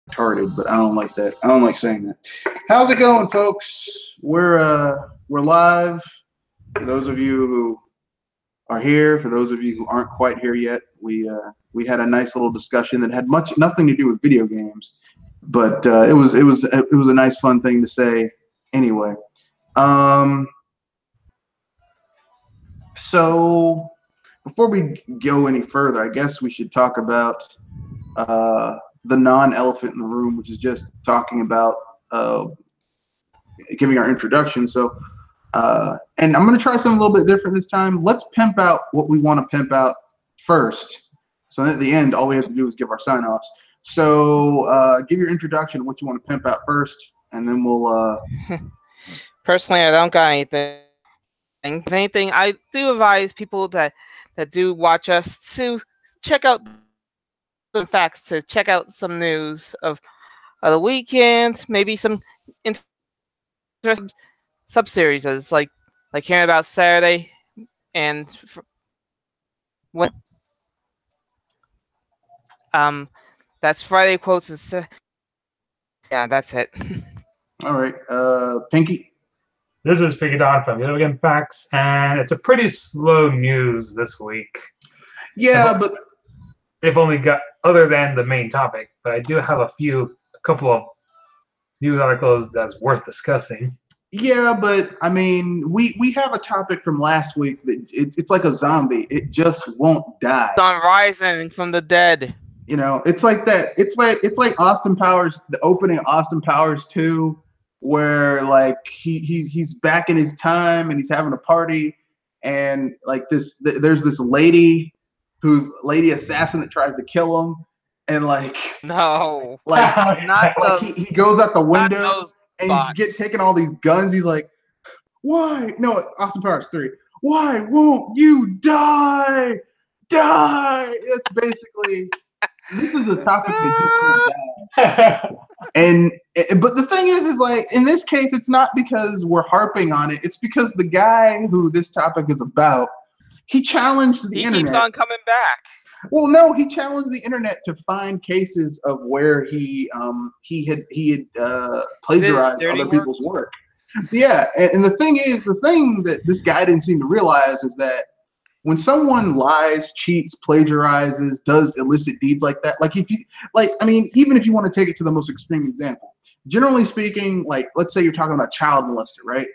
retarded, but I don't like that. I don't like saying that. How's it going, folks? We're live. For those of you who are here, for those of you who aren't quite here yet, we had a nice little discussion that had nothing to do with video games, but it was a nice fun thing to say anyway. So before we go any further, I guess we should talk about the non-elephant in the room, which is just talking about giving our introduction. So, and I'm going to try something a little bit different this time. Let's pimp out what we want to pimp out first. So at the end, all we have to do is give our sign-offs. So give your introduction, what you want to pimp out first, and then we'll... Personally, I don't got anything. If anything, I do advise people that do watch us to check out some facts, to check out some news of the weekend, maybe some interesting sub-series, like hearing about Saturday and when that's Friday quotes. Yeah, that's it. All right, Pinky. This is Pinky Don from Video Game Facts, and it's a pretty slow news this week. Yeah, but they've only got, other than the main topic, but I do have a couple of news articles that's worth discussing. Yeah, but I mean, we have a topic from last week that it's like a zombie. It just won't die. It's on rising from the dead. You know, it's like that. It's like Austin Powers, the opening of Austin Powers 2, where like he's back in his time and he's having a party, and like there's this lady who's lady assassin that tries to kill him, and like no, like not like the, he goes out the window. Those and bots. he's taking all these guns. He's like, why? No, Austin Powers 3. Why won't you die? Die! That's basically, this is the topic that you die. But the thing is like, in this case, it's not because we're harping on it. It's because the guy who this topic is about, he challenged the internet. He keeps on coming back. Well, no, he challenged the internet to find cases of where he had plagiarized other people's work. Yeah, and the thing that this guy didn't seem to realize is that when someone lies, cheats, plagiarizes, does illicit deeds like that, like I mean, even if you want to take it to the most extreme example, generally speaking, like let's say you're talking about child molester, right?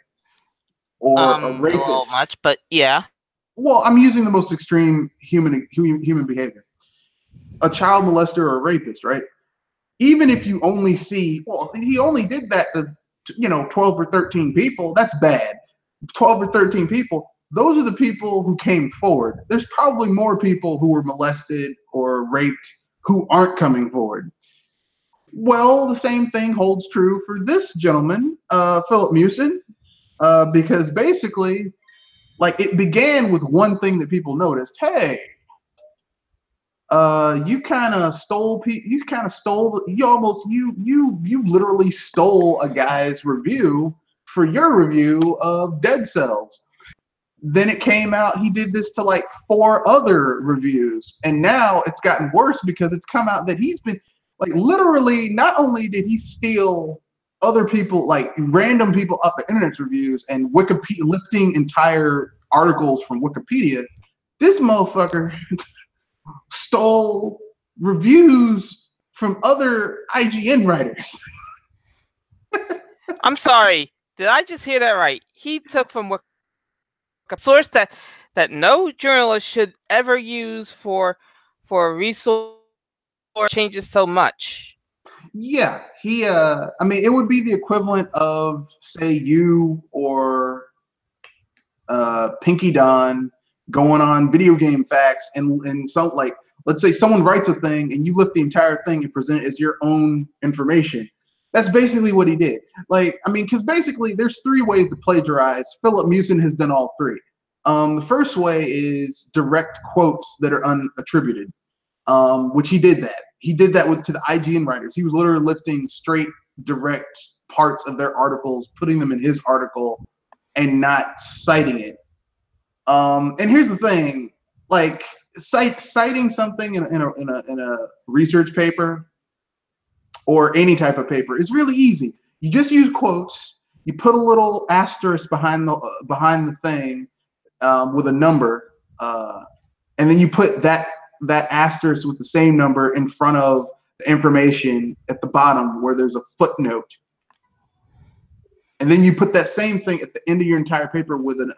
Or a rapist. A little much, but yeah. Well, I'm using the most extreme human behavior. A child molester or a rapist, right? Even if you only see, well, he only did that to 12 or 13 people. That's bad. 12 or 13 people. Those are the people who came forward. There's probably more people who were molested or raped who aren't coming forward. Well, the same thing holds true for this gentleman, Philip Mewson, because basically, like, it began with one thing that people noticed. Hey, you literally stole a guy's review for your review of Dead Cells. Then it came out he did this to like 4 other reviews, and now it's gotten worse because it's come out that he's been like literally, not only did he steal other people, like random people up the internet's reviews and Wikipedia, lifting entire articles from Wikipedia, this motherfucker stole reviews from other IGN writers. I'm sorry, did I just hear that right? He took from a source that no journalist should ever use for a resource changes so much. Yeah, he I mean, it would be the equivalent of, say, you or Pinky Don going on Video Game Facts and some, like, let's say someone writes a thing and you lift the entire thing and present it as your own information. That's basically what he did. Like, I mean, because basically there's 3 ways to plagiarize. Philip Mewson has done all 3. The first way is direct quotes that are unattributed, which he did that. He did that to the IGN writers. He was literally lifting straight, direct parts of their articles, putting them in his article, and not citing it. And here's the thing: like citing something in a research paper, or any type of paper. It's really easy. You just use quotes. You put a little asterisk behind the thing with a number, and then you put that asterisk with the same number in front of the information at the bottom where there's a footnote. And then you put that same thing at the end of your entire paper with an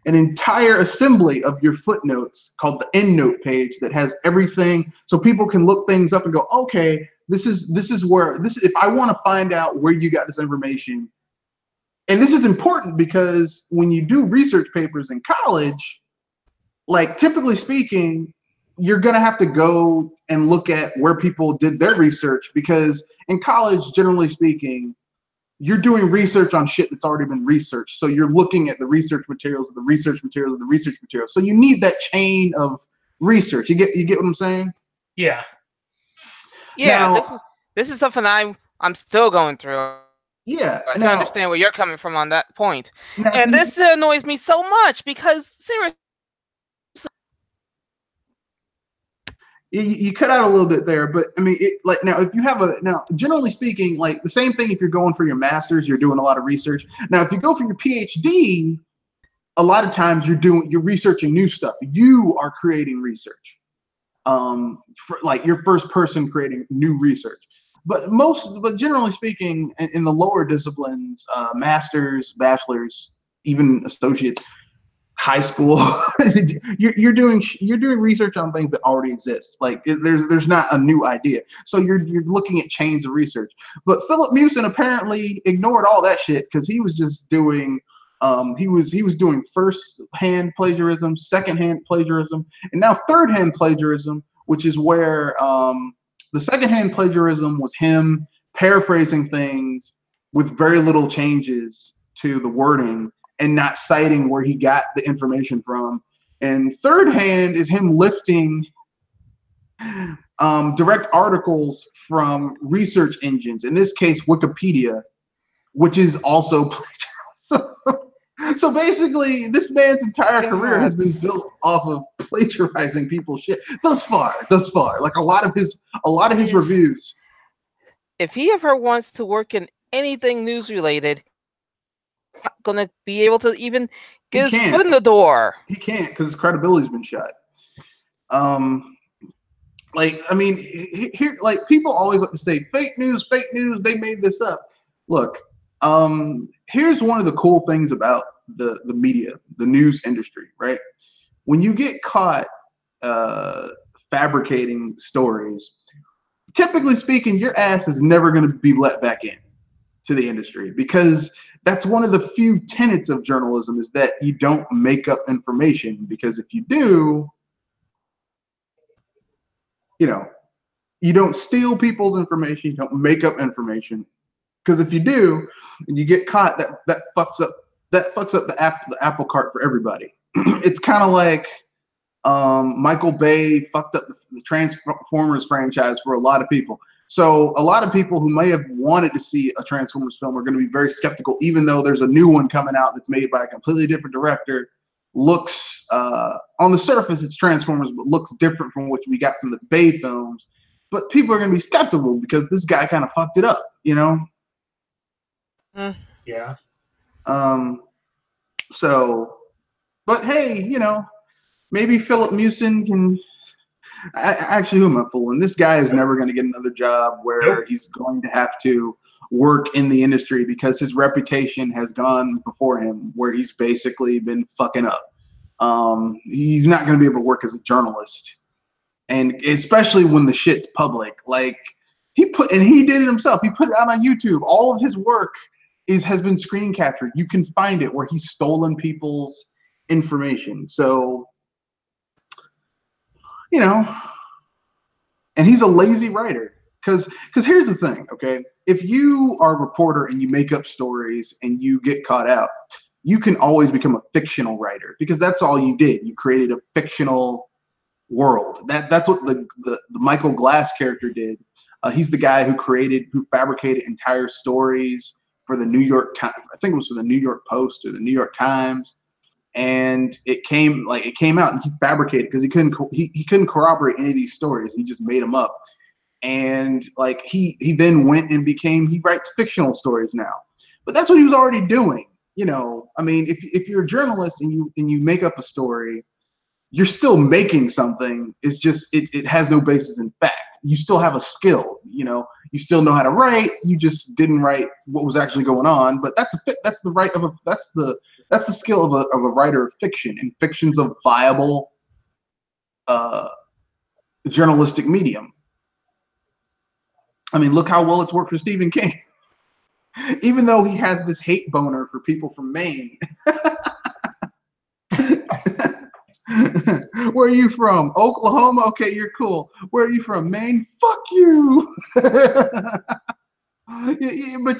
entire assembly of your footnotes called the endnote page that has everything, so people can look things up and go, okay, this is where if I want to find out where you got this information. And this is important because when you do research papers in college, like typically speaking, you're gonna have to go and look at where people did their research, because in college, generally speaking, you're doing research on shit that's already been researched. So you're looking at the research materials of the research materials of the research materials. So you need that chain of research. You get what I'm saying? Yeah. Yeah, Now, this is something I'm still going through. Yeah. I can understand where you're coming from on that point. Now, And this annoys me so much because seriously, you cut out a little bit there, but I mean, now if you have generally speaking, like the same thing, if you're going for your master's, you're doing a lot of research. Now, if you go for your PhD, a lot of times you're researching new stuff. You are creating research. For like your first person creating new research. But generally speaking, in the lower disciplines, masters, bachelors, even associates, high school, you're doing research on things that already exist. Like there's not a new idea. So you're looking at chains of research. But Philip Mewson apparently ignored all that shit because he was just doing he was doing first-hand plagiarism, second-hand plagiarism, and now third-hand plagiarism, which is where the second-hand plagiarism was him paraphrasing things with very little changes to the wording and not citing where he got the information from. And third-hand is him lifting direct articles from research engines, in this case Wikipedia, which is also plagiarism. So basically, this man's entire career has been built off of plagiarizing people's shit. Thus far, like a lot of his reviews. If he ever wants to work in anything news related, he's not gonna be able to even get his foot in the door. He can't because his credibility's been shot. Like I mean, here, like people always like to say fake news. They made this up. Look. Here's one of the cool things about the media, the news industry, right? When you get caught fabricating stories, typically speaking, your ass is never going to be let back in to the industry, because that's one of the few tenets of journalism, is that you don't make up information, because if you do, you don't steal people's information, you don't make up information. Because if you do, and you get caught, that fucks up the apple cart for everybody. It's kind of like Michael Bay fucked up the Transformers franchise for a lot of people. So a lot of people who may have wanted to see a Transformers film are going to be very skeptical, even though there's a new one coming out that's made by a completely different director. Looks on the surface it's Transformers, but looks different from what we got from the Bay films. But people are going to be skeptical because this guy kind of fucked it up, Yeah. So, but hey, maybe Philip Mewson can. Actually, who am I fooling? This guy is never going to get another job where he's going to have to work in the industry, because his reputation has gone before him, where he's basically been fucking up. He's not going to be able to work as a journalist, and especially when the shit's public. Like he did it himself. He put it out on YouTube. All of his work has been screen captured. You can find it where he's stolen people's information. So, and he's a lazy writer. Because here's the thing, okay? If you are a reporter and you make up stories and you get caught out, you can always become a fictional writer, because that's all you did. You created a fictional world. That's what the Michael Glass character did. He's the guy who fabricated entire stories for the New York Times. I think it was for the New York Post or the New York Times, and it came out, and he fabricated because he couldn't corroborate any of these stories. He just made them up, and like he then went and he writes fictional stories now. But that's what he was already doing. You know, I mean, if you're a journalist and you make up a story, you're still making something. It's just it has no basis in fact. You still have a skill. You know, you still know how to write. You just didn't write what was actually going on. But that's the skill of a writer of fiction, and fiction's a viable journalistic medium. I mean, look how well it's worked for Stephen King. Even though he has this hate boner for people from Maine. Where are you from? Oklahoma? Okay, you're cool. Where are you from? Maine? Fuck you. But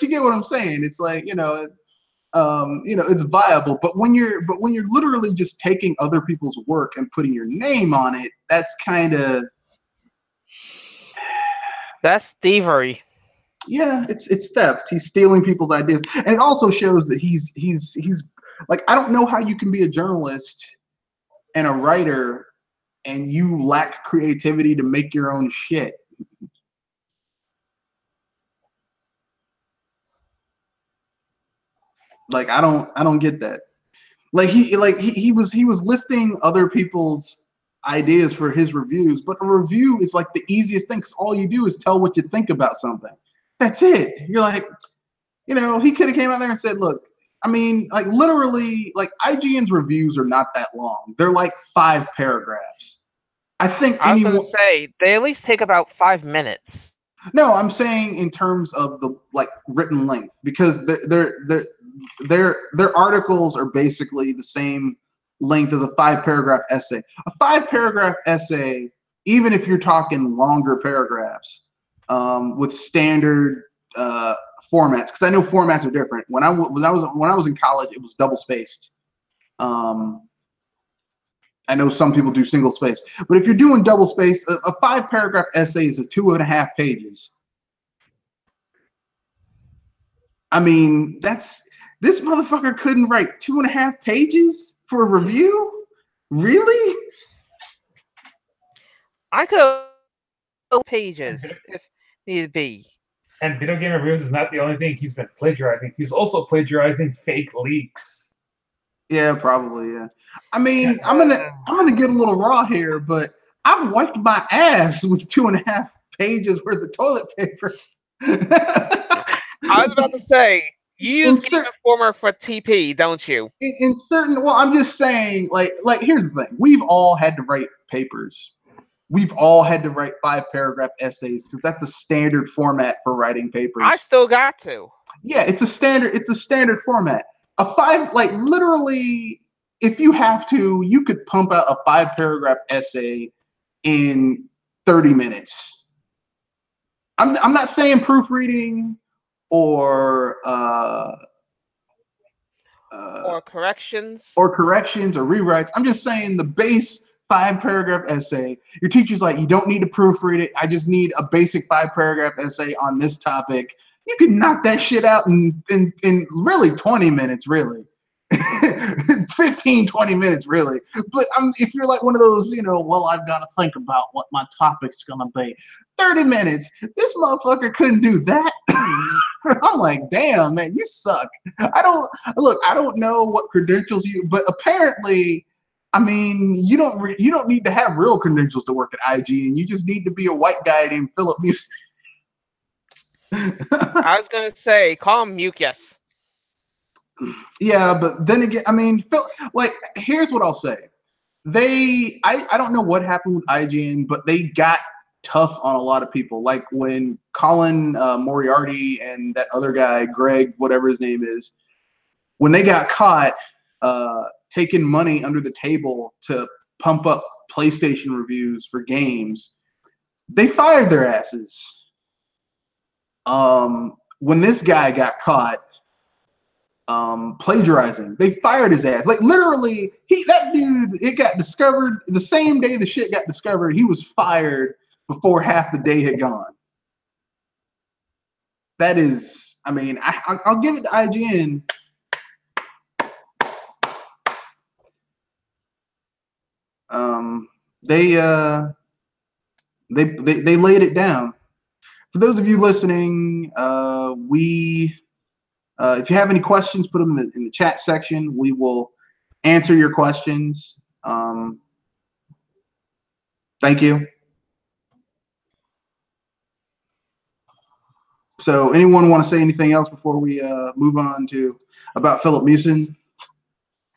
you get what I'm saying. It's like, it's viable. But when you're literally just taking other people's work and putting your name on it, that's thievery. Yeah, it's theft. He's stealing people's ideas, and it also shows that he's like, I don't know how you can be a journalist and a writer and you lack creativity to make your own shit. Like, I don't get that. Like he was lifting other people's ideas for his reviews, but a review is like the easiest thing, because all you do is tell what you think about something. That's it. You're like, he could have came out there and said, look, I mean, like, literally, like, IGN's reviews are not that long. They're like 5 paragraphs. I think I was going to say, they at least take about 5 minutes. No, I'm saying in terms of the like written length, because their articles are basically the same length as a 5-paragraph essay. A 5-paragraph essay, even if you're talking longer paragraphs, with standard formats, because I know formats are different. When I was in college, it was double spaced. I know some people do single space, but if you're doing double spaced, a 5-paragraph essay is 2.5 pages. I mean, this motherfucker couldn't write 2.5 pages for a review? Really? I could have pages if need be. And video game reviews is not the only thing he's been plagiarizing. He's also plagiarizing fake leaks. Yeah, probably. Yeah. I mean, I'm gonna get a little raw here, but I've wiped my ass with 2.5 pages worth of toilet paper. I was about to say, you use Game Informer for TP, don't you? In certain, well, I'm just saying, like here's the thing: we've all had to write papers. We've all had to write 5-paragraph essays, because that's a standard format for writing papers. I still got to. Yeah, it's a standard format. A 5, like, literally, if you have to, you could pump out a 5-paragraph essay in 30 minutes. I'm not saying proofreading or corrections or rewrites. I'm just saying the base 5-paragraph essay. Your teacher's like, you don't need to proofread it. I just need a basic 5-paragraph essay on this topic. You can knock that shit out in really 20 minutes, really. 15, 20 minutes, really. But if you're like one of those, well, I've got to think about what my topic's gonna be. 30 minutes. This motherfucker couldn't do that. I'm like, damn, man, you suck. I don't know what credentials but apparently, I mean, you don't need to have real credentials to work at IGN. You just need to be a white guy named Philip Munoz. I was gonna say, call him Mucus. Yeah, but then again, I mean, like, here's what I'll say. I don't know what happened with IGN, but they got tough on a lot of people. Like when Colin Moriarty and that other guy, Greg, whatever his name is, when they got caught taking money under the table to pump up PlayStation reviews for games, they fired their asses. When this guy got caught plagiarizing, they fired his ass. Like, literally, that dude, it got discovered the same day the shit got discovered. He was fired before half the day had gone. That is, I mean, I'll give it to IGN. They laid it down. for those of you listening, if you have any questions, put them in the chat section. We will answer your questions. Thank you. So anyone want to say anything else before we move on to about Philip Mewson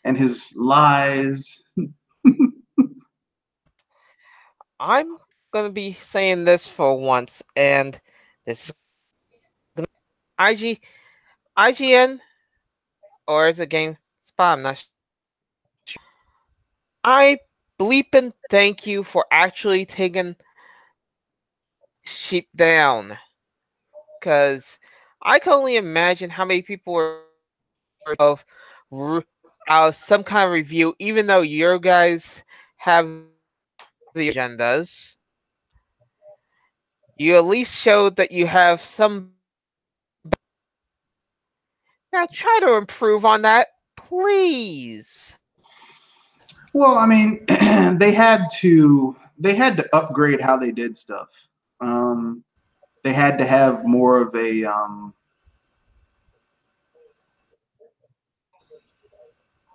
and his lies? I'm gonna be saying this for once, and this IGN, or is it GameSpot? I'm not sure. I bleeping thank you for actually taking sheep down, because I can only imagine how many people were of some kind of review, even though your guys have the agendas. You at least showed that you have some. Now try to improve on that, please. Well, I mean, they had to upgrade how they did stuff. They had to have more of a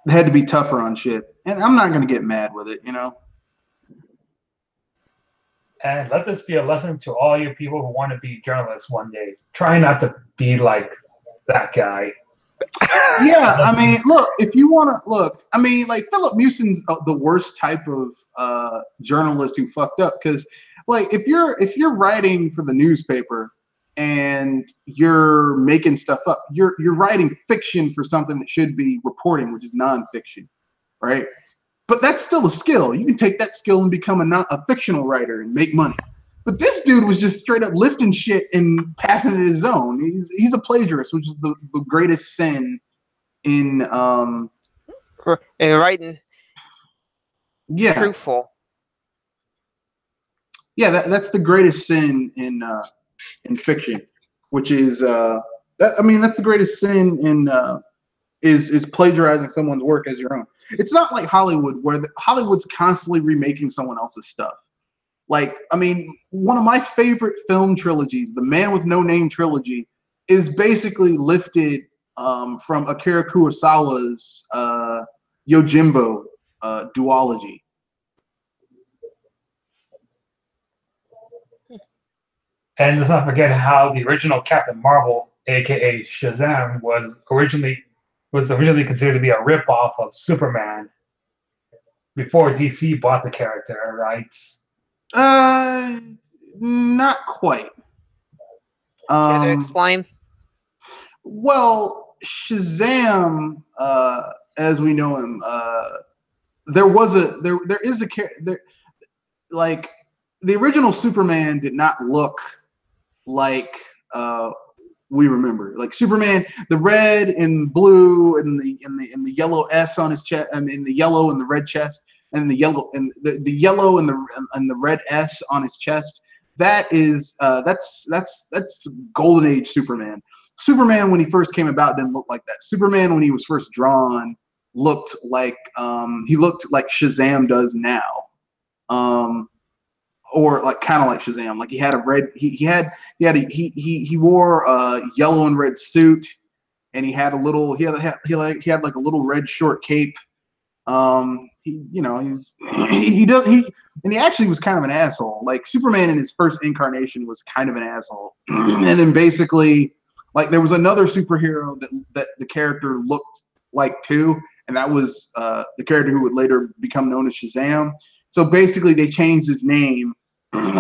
they had to be tougher on shit, and I'm not gonna get mad with it, you know. And let this be a lesson to all you people who want to be journalists one day. Try not to be like that guy. Yeah, I mean, look, if you want to look, I mean, like Philip Mewson's the worst type of journalist who fucked up, because, like, if you're writing for the newspaper and you're making stuff up, you're writing fiction for something that should be reporting, which is nonfiction, right? But that's still a skill. You can take that skill and become a fictional writer and make money. But this dude was just straight up lifting shit and passing it his own. He's a plagiarist, which is the greatest sin in writing. Yeah. Truthful. Yeah, that's the greatest sin in fiction, which is that's the greatest sin in is plagiarizing someone's work as your own. It's not like Hollywood, where Hollywood's constantly remaking someone else's stuff. Like, I mean, one of my favorite film trilogies, the Man with No Name trilogy, is basically lifted from Akira Kurosawa's Yojimbo duology. And let's not forget how the original Captain Marvel, aka Shazam, was originally considered to be a ripoff of Superman before DC bought the character, right? Not quite. Can you explain? Well, Shazam, as we know him, there is a character, like, the original Superman did not look like we remember. Like Superman, the red and blue and the yellow S on his chest, in the yellow and the red chest, and the yellow and the yellow and the red S on his chest. That is that's Golden Age Superman. Superman, when he first came about, didn't look like that. Superman, when he was first drawn, looked like Shazam does now. Or like kind of like Shazam. Like he had a red, he wore a yellow and red suit, and he had like a little red short cape. He actually was kind of an asshole. Like Superman in his first incarnation was kind of an asshole, and then basically, like, there was another superhero that the character looked like too, and that was the character who would later become known as Shazam. So basically, they changed his name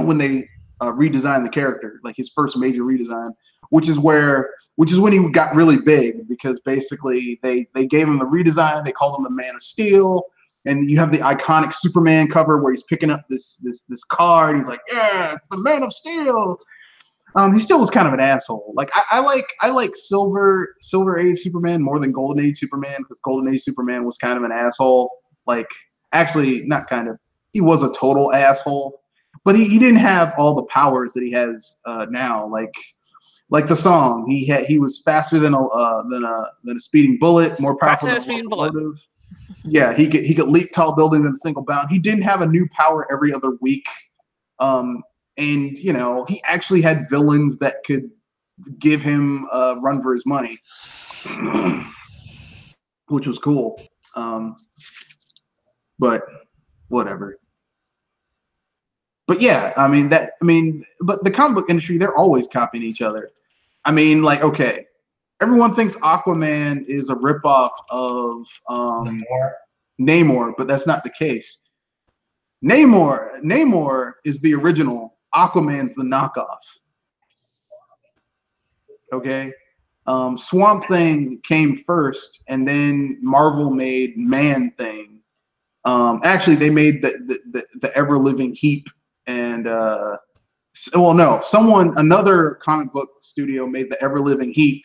when they redesigned the character, like his first major redesign, which is when he got really big, because basically they gave him the redesign. They called him the Man of Steel, and you have the iconic Superman cover where he's picking up this car, and he's like, "Yeah, it's the Man of Steel." He still was kind of an asshole. Like I like Silver Age Superman more than Golden Age Superman, because Golden Age Superman was kind of an asshole. Like, actually, not kind of. He was a total asshole, but he didn't have all the powers that he has now. Like the song, he was faster than a speeding bullet, more powerful than a speeding locomotive. Yeah, he could leap tall buildings in a single bound. He didn't have a new power every other week. and you know, he actually had villains that could give him a run for his money, which was cool. But whatever. But yeah, I mean, but the comic book industry, they're always copying each other. I mean, like, okay, everyone thinks Aquaman is a ripoff of Namor, but that's not the case. Namor is the original. Aquaman's the knockoff. Okay, Swamp Thing came first, and then Marvel made Man Thing. Actually, they made the ever living heap, and well, no, another comic book studio made the ever living heap.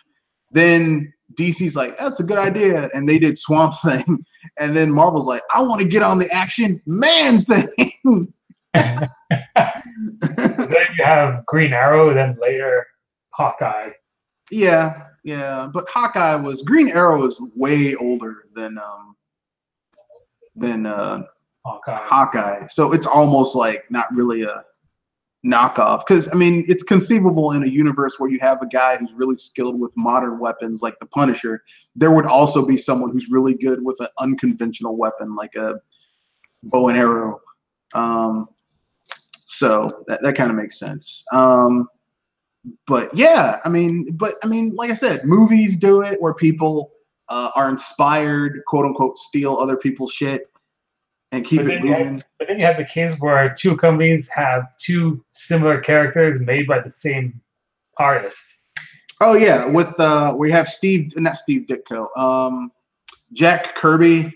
Then DC's like, that's a good idea, and they did Swamp Thing, and then Marvel's like, I want to get on the action, Man Thing. Then you have Green Arrow, then later Hawkeye. Yeah, but Green Arrow is way older than Hawkeye, so it's almost like not really a knockoff, because I mean, it's conceivable in a universe where you have a guy who's really skilled with modern weapons like the Punisher. There would also be someone who's really good with an unconventional weapon like a bow and arrow. So that kind of makes sense. But yeah, I mean, like I said, movies do it where people are inspired, quote unquote, steal other people's shit and keep it moving. But then you have the case where two companies have two similar characters made by the same artist. Oh yeah, with we have not Steve Ditko, Jack Kirby.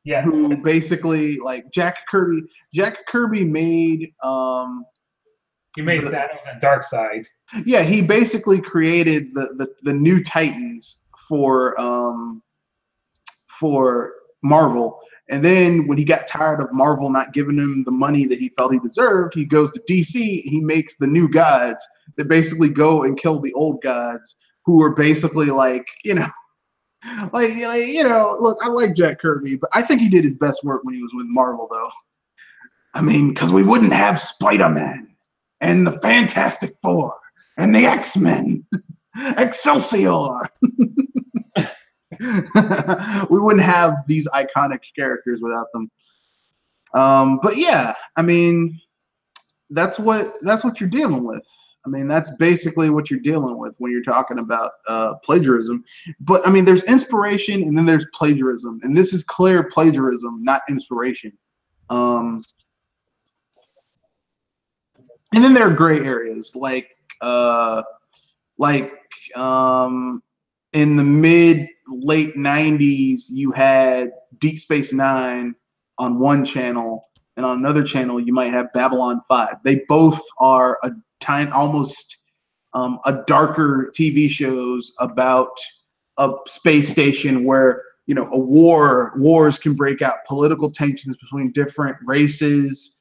Yeah. Who basically, like, Jack Kirby made he made Thanos and Darkseid. Yeah, he basically created the new Titans for Marvel. And then when he got tired of Marvel not giving him the money that he felt he deserved, he goes to DC. He makes the new gods that basically go and kill the old gods, who are basically like, you know, look, I like Jack Kirby, but I think he did his best work when he was with Marvel, though. I mean, because we wouldn't have Spider-Man and the Fantastic Four and the X-Men, Excelsior. We wouldn't have these iconic characters without them. But yeah, I mean, that's what you're dealing with. I mean, that's basically what you're dealing with when you're talking about plagiarism. But I mean, there's inspiration and then there's plagiarism, and this is clear plagiarism, not inspiration. And then there are gray areas, like in the late 90s, you had Deep Space Nine on one channel, and on another channel, you might have Babylon 5. They both are almost darker TV shows about a space station where, you know, wars can break out, political tensions between different races.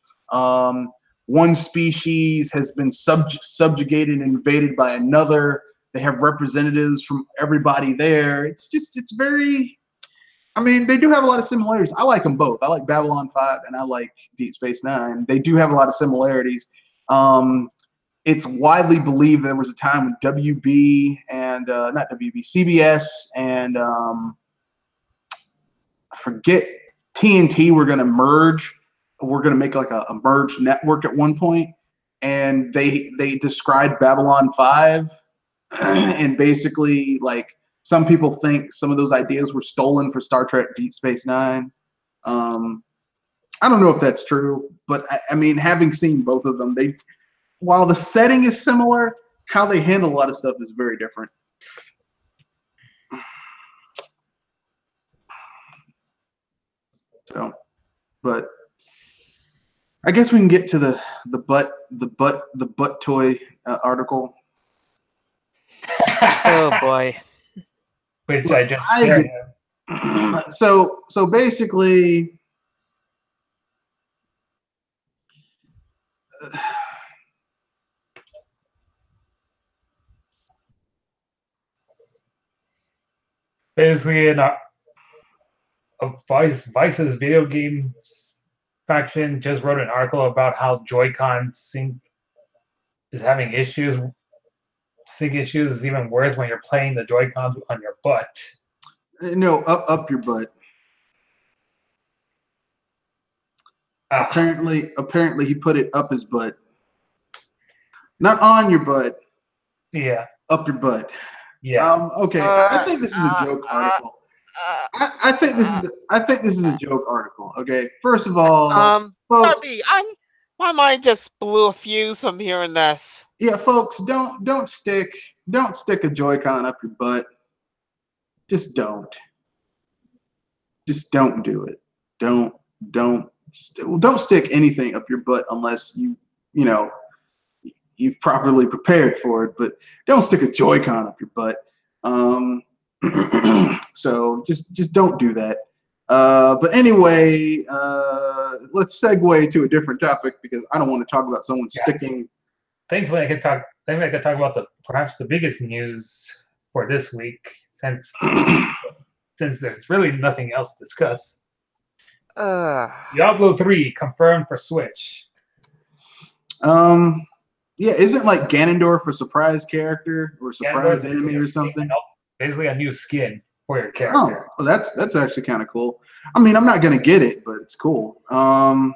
One species has been subjugated and invaded by another. They have representatives from everybody there. It's very, I mean, they do have a lot of similarities. I like them both. I like Babylon 5 and I like Deep Space Nine. They do have a lot of similarities. It's widely believed there was a time when WB and not WB, CBS and I forget, TNT were going to merge. We're going to make like a merged network at one point, and they described Babylon 5, and basically, like, some people think some of those ideas were stolen for Star Trek Deep Space Nine. I don't know if that's true, but I mean, having seen both of them, while the setting is similar, how they handle a lot of stuff is very different. So, but I guess we can get to the butt toy article. Oh boy. Which I just shared. So basically, Vice's video game faction just wrote an article about how JoyCons sync is having issues. Sync issues is even worse when you're playing the JoyCons on your butt. No, up your butt. Apparently he put it up his butt. Not on your butt. Yeah. Up your butt. Yeah. Okay. I think this is a joke article. I think this is a joke article. Okay. First of all, folks, my mind just blew a fuse from hearing this. Yeah, folks, don't stick a Joy-Con up your butt. Just don't. Just don't do it. Don't stick anything up your butt unless you've properly prepared for it. But don't stick a Joy-Con up your butt. So just don't do that. But anyway, let's segue to a different topic because I don't want to talk about someone sticking. Thankfully, I could talk about perhaps the biggest news for this week, since there's really nothing else to discuss. Diablo 3 confirmed for Switch. Yeah, isn't like Ganondorf a surprise character or surprise enemy or something? Basically, a new skin for your character. Oh, that's actually kind of cool. I mean, I'm not gonna get it, but it's cool. I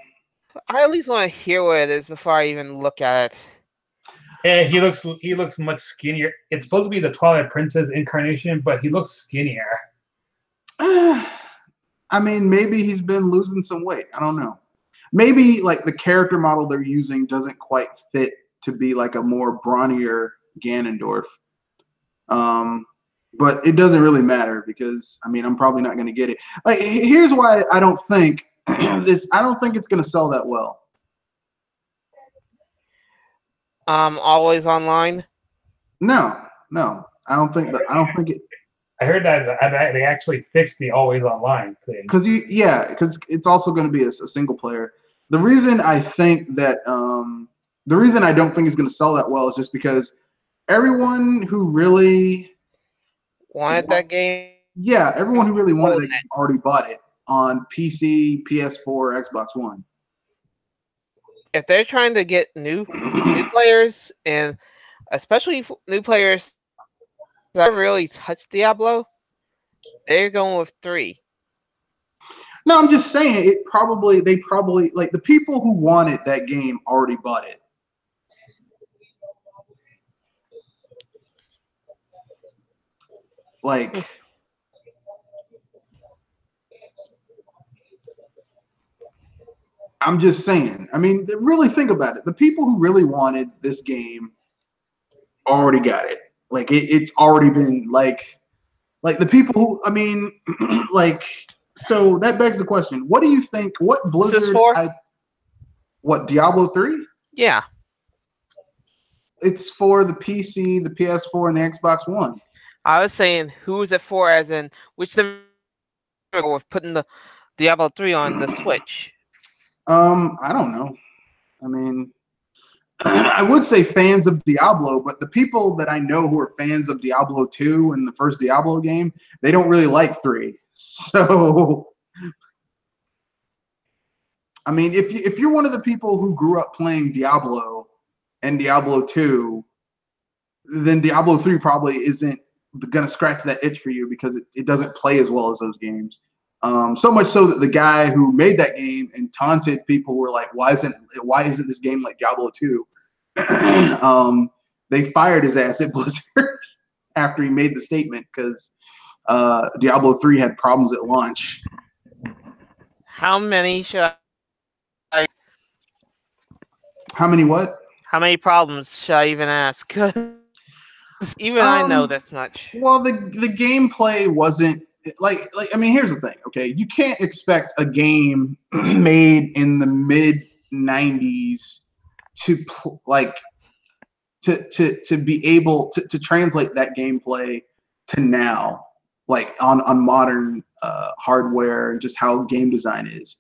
at least want to hear what it is before I even look at it. Yeah, he looks much skinnier. It's supposed to be the Twilight Princess incarnation, but he looks skinnier. I mean, maybe he's been losing some weight. I don't know. Maybe like the character model they're using doesn't quite fit to be like a more brawnier Ganondorf. But it doesn't really matter because I mean I'm probably not going to get it. Like here's why I don't think I don't think it's going to sell that well. Always online? No, I don't think it. I heard that they actually fixed the always online thing. Because it's also going to be a single player. The reason I think that the reason I don't think it's going to sell that well is just because everyone who really wanted that game. Yeah, everyone who really wanted it already bought it on PC, PS4, Xbox One. If they're trying to get new players, and especially new players that really touch Diablo, they're going with 3. No, I'm just saying they probably like the people who wanted that game already bought it. Like I'm just saying. I mean, really think about it. The people who really wanted this game already got it. Like it's already been like the people who I mean, like so that begs the question: what do you think? What Blizzard? Is this for? What Diablo 3? Yeah, it's for the PC, the PS4, and the Xbox One. I was saying, who is it for? As in, which them with putting the Diablo 3 on the Switch? I don't know. I mean, I would say fans of Diablo, but the people that I know who are fans of Diablo 2 and the first Diablo game, they don't really like 3. So, I mean, if you're one of the people who grew up playing Diablo and Diablo 2, then Diablo 3 probably isn't going to scratch that itch for you because it doesn't play as well as those games. So much so that the guy who made that game and taunted people were like, why isn't this game like Diablo 2? They fired his ass at Blizzard after he made the statement because Diablo 3 had problems at launch. How many should I? How many what? How many problems should I even ask? Even I know this much. Well, the gameplay wasn't like I mean, here's the thing, okay? You can't expect a game made in the mid 90s to be able to translate that gameplay to now, like on modern hardware and just how game design is.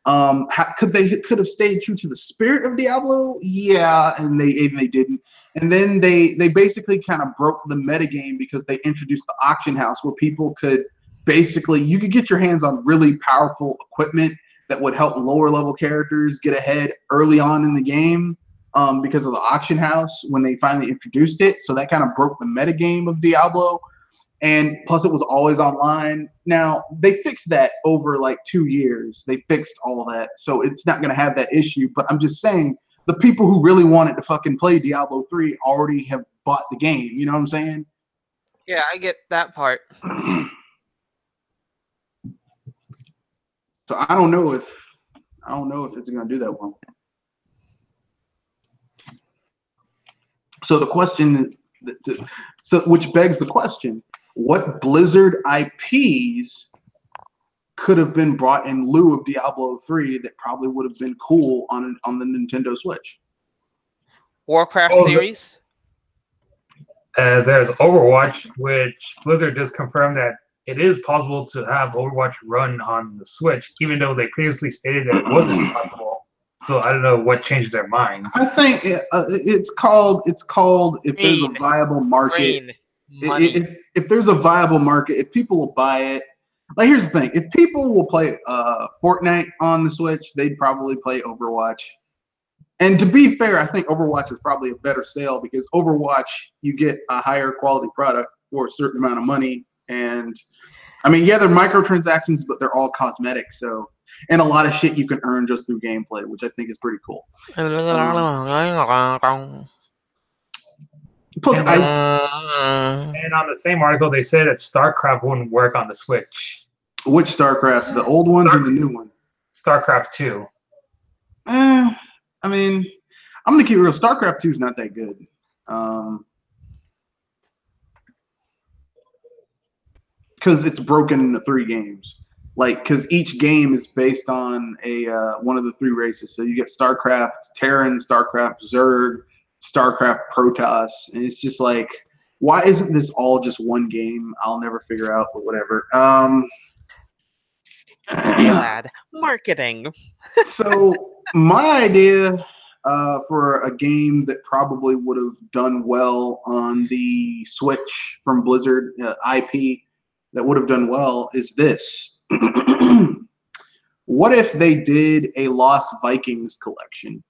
Could have stayed true to the spirit of Diablo? Yeah, and they didn't. And then they basically kind of broke the metagame because they introduced the auction house where people could you could get your hands on really powerful equipment that would help lower level characters get ahead early on in the game. because of the auction house when they finally introduced it. So that kind of broke the metagame of Diablo. And plus, it was always online. Now, they fixed that over like 2 years. They fixed all that. So it's not going to have that issue. But I'm just saying, the people who really wanted to fucking play Diablo 3 already have bought the game. You know what I'm saying? Yeah, I get that part. So I don't know if it's going to do that well. So the question, which begs the question, what Blizzard IPs could have been brought in lieu of Diablo 3 that probably would have been cool on the Nintendo Switch? Warcraft series? There's Overwatch, which Blizzard just confirmed that it is possible to have Overwatch run on the Switch, even though they previously stated that it wasn't possible. So I don't know what changed their minds. I think it's called if there's a viable market. If there's a viable market, if people will buy it. Like, here's the thing: if people will play Fortnite on the Switch, they'd probably play Overwatch. And to be fair, I think Overwatch is probably a better sale because Overwatch, you get a higher quality product for a certain amount of money. And I mean, yeah, they're microtransactions, but they're all cosmetic. So, and a lot of shit you can earn just through gameplay, which I think is pretty cool. Plus, and on the same article, they said that Starcraft wouldn't work on the Switch. Which Starcraft? The old ones or the new one? Starcraft II. I mean, I'm gonna keep it real. Starcraft 2 is not that good. Because it's broken into 3 games. Like, because each game is based on a one of the 3 races. So you get Starcraft Terran, Starcraft Zerg, Starcraft Protoss, and it's just like, why isn't this all just one game? I'll never figure out, but whatever. Bad marketing. So my idea for a game that probably would have done well on the Switch from Blizzard IP that would have done well is this. What if they did a Lost Vikings collection?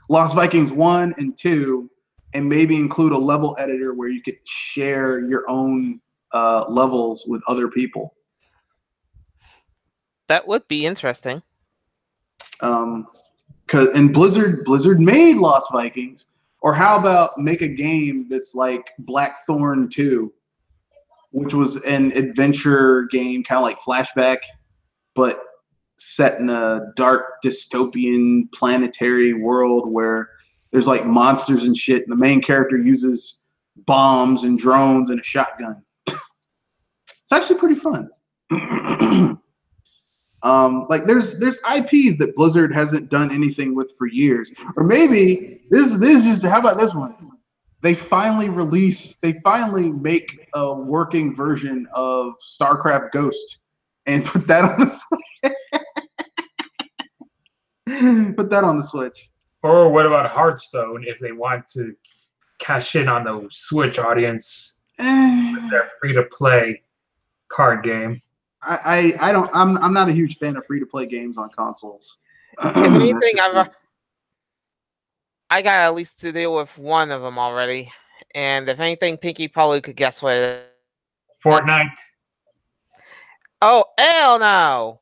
Lost Vikings 1 and 2, and maybe include a level editor where you could share your own levels with other people. That would be interesting. And Blizzard made Lost Vikings. Or how about make a game that's like Blackthorn 2, which was an adventure game, kind of like Flashback, but set in a dark dystopian planetary world where there's like monsters and shit, and the main character uses bombs and drones and a shotgun. It's actually pretty fun. Like there's IPs that Blizzard hasn't done anything with for years. Or maybe this is how about this one? They finally make a working version of StarCraft Ghost and put that on the Switch. Put that on the Switch. Or what about Hearthstone if they want to cash in on the Switch audience with their free-to-play card game? I'm not a huge fan of free-to-play games on consoles. If anything, I got at least to deal with one of them already. And if anything, Pinky probably could guess what it is. Fortnite. Oh, hell no!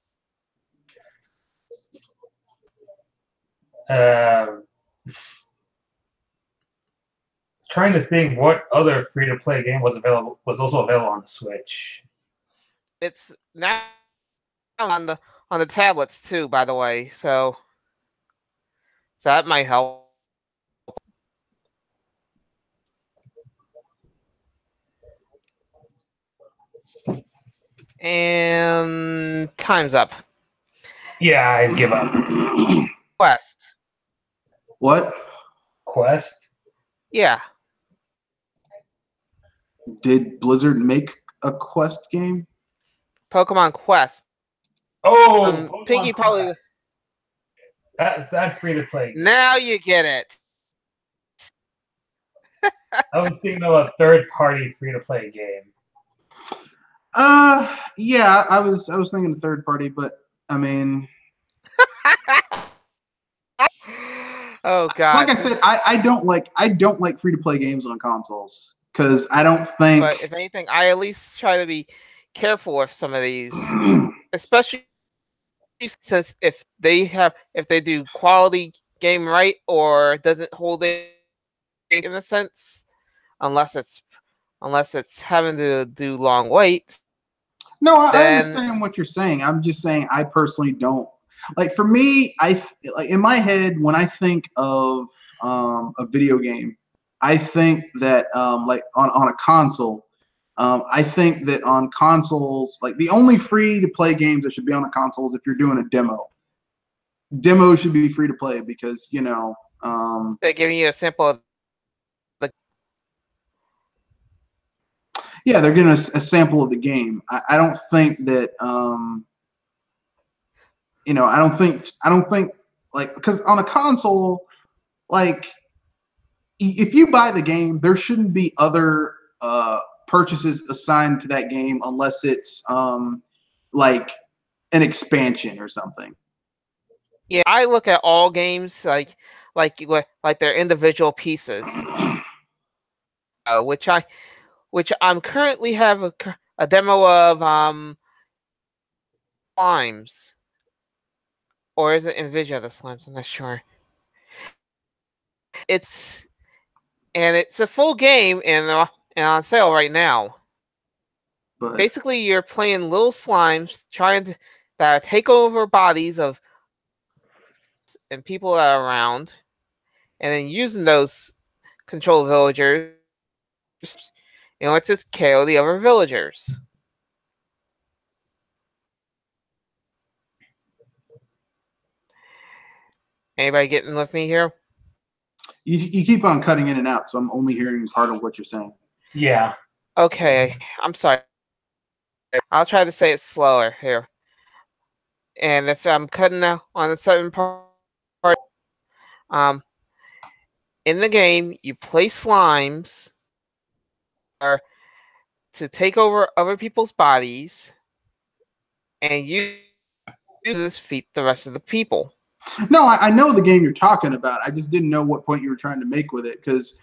Trying to think what other free-to-play game was also available on the Switch. It's now on the tablets too, by the way. So that might help. And time's up. Yeah, I give up. Quest. What? Quest? Yeah. Did Blizzard make a Quest game? Pokemon Quest. Oh, Pinky probably. That free-to-play. Now you get it. I was thinking of a third-party free-to-play game. Yeah, I was thinking third party, but I mean, Oh God! Like I said, I don't like free to play games on consoles because I don't think. But if anything, I at least try to be careful with some of these, especially since if they do quality game right or doesn't hold it in a sense, unless it's having to do long waits. No, I Then understand what you're saying. I'm just saying I personally don't. Like for me, like in my head when I think of a video game, I think that like on a console, I think that on consoles, like the only free to play games that should be on a console is if you're doing a demo. Demos should be free to play because they're giving you a sample of the. yeah, they're getting a sample of the game. I don't think that I don't think like because on a console, like if you buy the game, there shouldn't be other purchases assigned to that game unless it's like an expansion or something. Yeah, I look at all games like they're individual pieces, which I'm currently have a demo of slimes, or is it Envision the slimes? I'm not sure. It's a full game and on sale right now. But Basically, you're playing little slimes trying to take over bodies of and people that are around, and then using those control villagers in order to KO the other villagers. Anybody getting with me here? you keep on cutting in and out, so I'm only hearing part of what you're saying. Yeah. Okay, I'm sorry. I'll try to say it slower here. And if I'm cutting out on a certain part, in the game, you play slimes to take over other people's bodies, and you defeat the rest of the people. No, I know the game you're talking about. I just didn't know what point you were trying to make with it because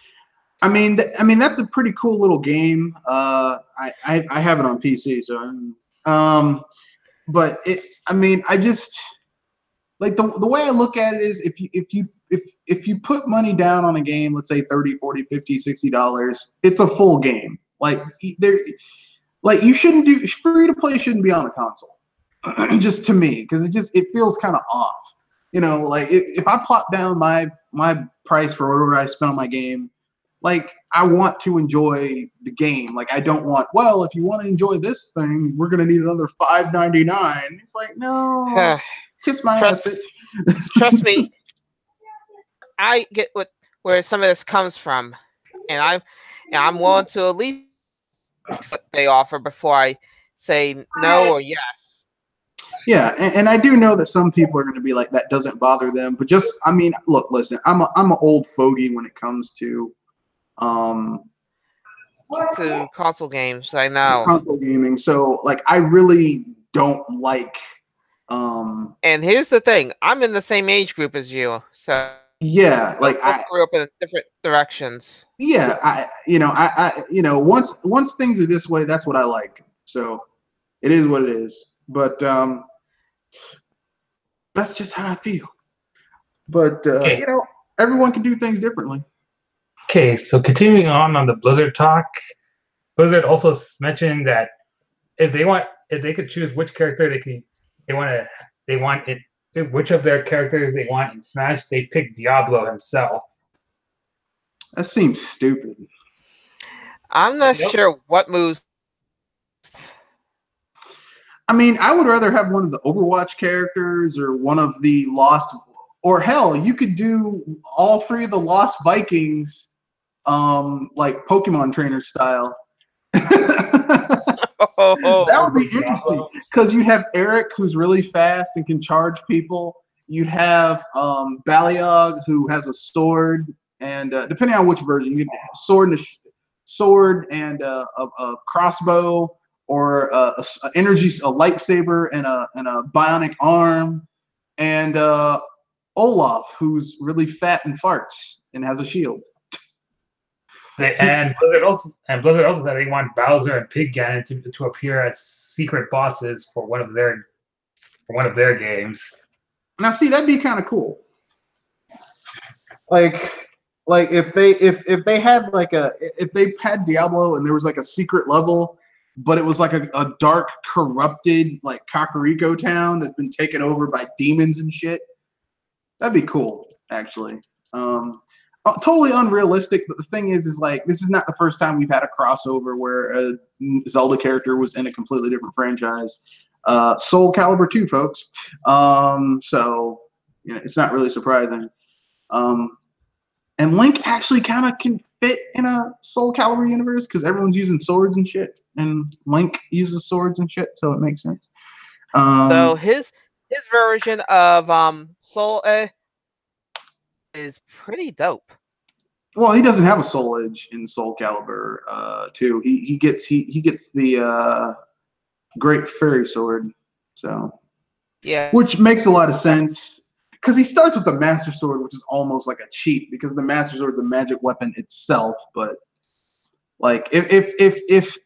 I mean that's a pretty cool little game. I have it on PC, so but I just like the way I look at it is if you put money down on a game, let's say 30, 40, 50, $60, it's a full game. Like you shouldn't do free to play shouldn't be on a console. Just to me, because it feels kind of off. Like if I plop down my price for whatever I spend on my game, like I want to enjoy the game. Like I don't want, well, if you want to enjoy this thing, we're gonna need another $5.99. It's like, no, kiss my ass. Trust me, I get where some of this comes from, and I'm willing to at least what they offer before I say no or yes. Yeah, and I do know that some people are going to be like that doesn't bother them, but just look, listen, I'm an old fogey when it comes to console games. I know console gaming, so like I really don't like. And here's the thing: I'm in the same age group as you, so yeah, like I grew up in different directions. Yeah, once things are this way, that's what I like. So it is what it is. But that's just how I feel. But Okay. everyone can do things differently. Okay, so continuing on the Blizzard talk, Blizzard also mentioned that if they could choose which character which of their characters they want in Smash, they pick Diablo himself. That seems stupid. I'm not sure what moves. I mean, I would rather have one of the Overwatch characters or one of the Lost, or hell, you could do all three of the Lost Vikings, like Pokemon trainer style. That would be interesting because you'd have Eric, who's really fast and can charge people. You'd have Baliog, who has a sword, and depending on which version, you get sword and a crossbow, or a lightsaber and a bionic arm, and Olaf, who's really fat and farts and has a shield. And Blizzard also said they want Bowser and Pig Ganon to appear as secret bosses for one of their games. Now, see, that'd be kind of cool. Like if they had if they had Diablo and there was like a secret level, but it was like a dark, corrupted like Kakariko town that's been taken over by demons and shit. That'd be cool, actually. Totally unrealistic, but the thing is like this is not the first time we've had a crossover where a Zelda character was in a completely different franchise. Soul Calibur 2, folks. So it's not really surprising. And Link actually kind of can fit in a Soul Calibur universe because everyone's using swords and shit, and Link uses swords and shit, so it makes sense. So his version of Soul is pretty dope. Well, he doesn't have a soul edge in Soul Calibur 2. He gets the Great Fairy Sword, so yeah, which makes a lot of sense. Because he starts with the Master Sword, which is almost like a cheat, because the Master Sword is a magic weapon itself. But like, if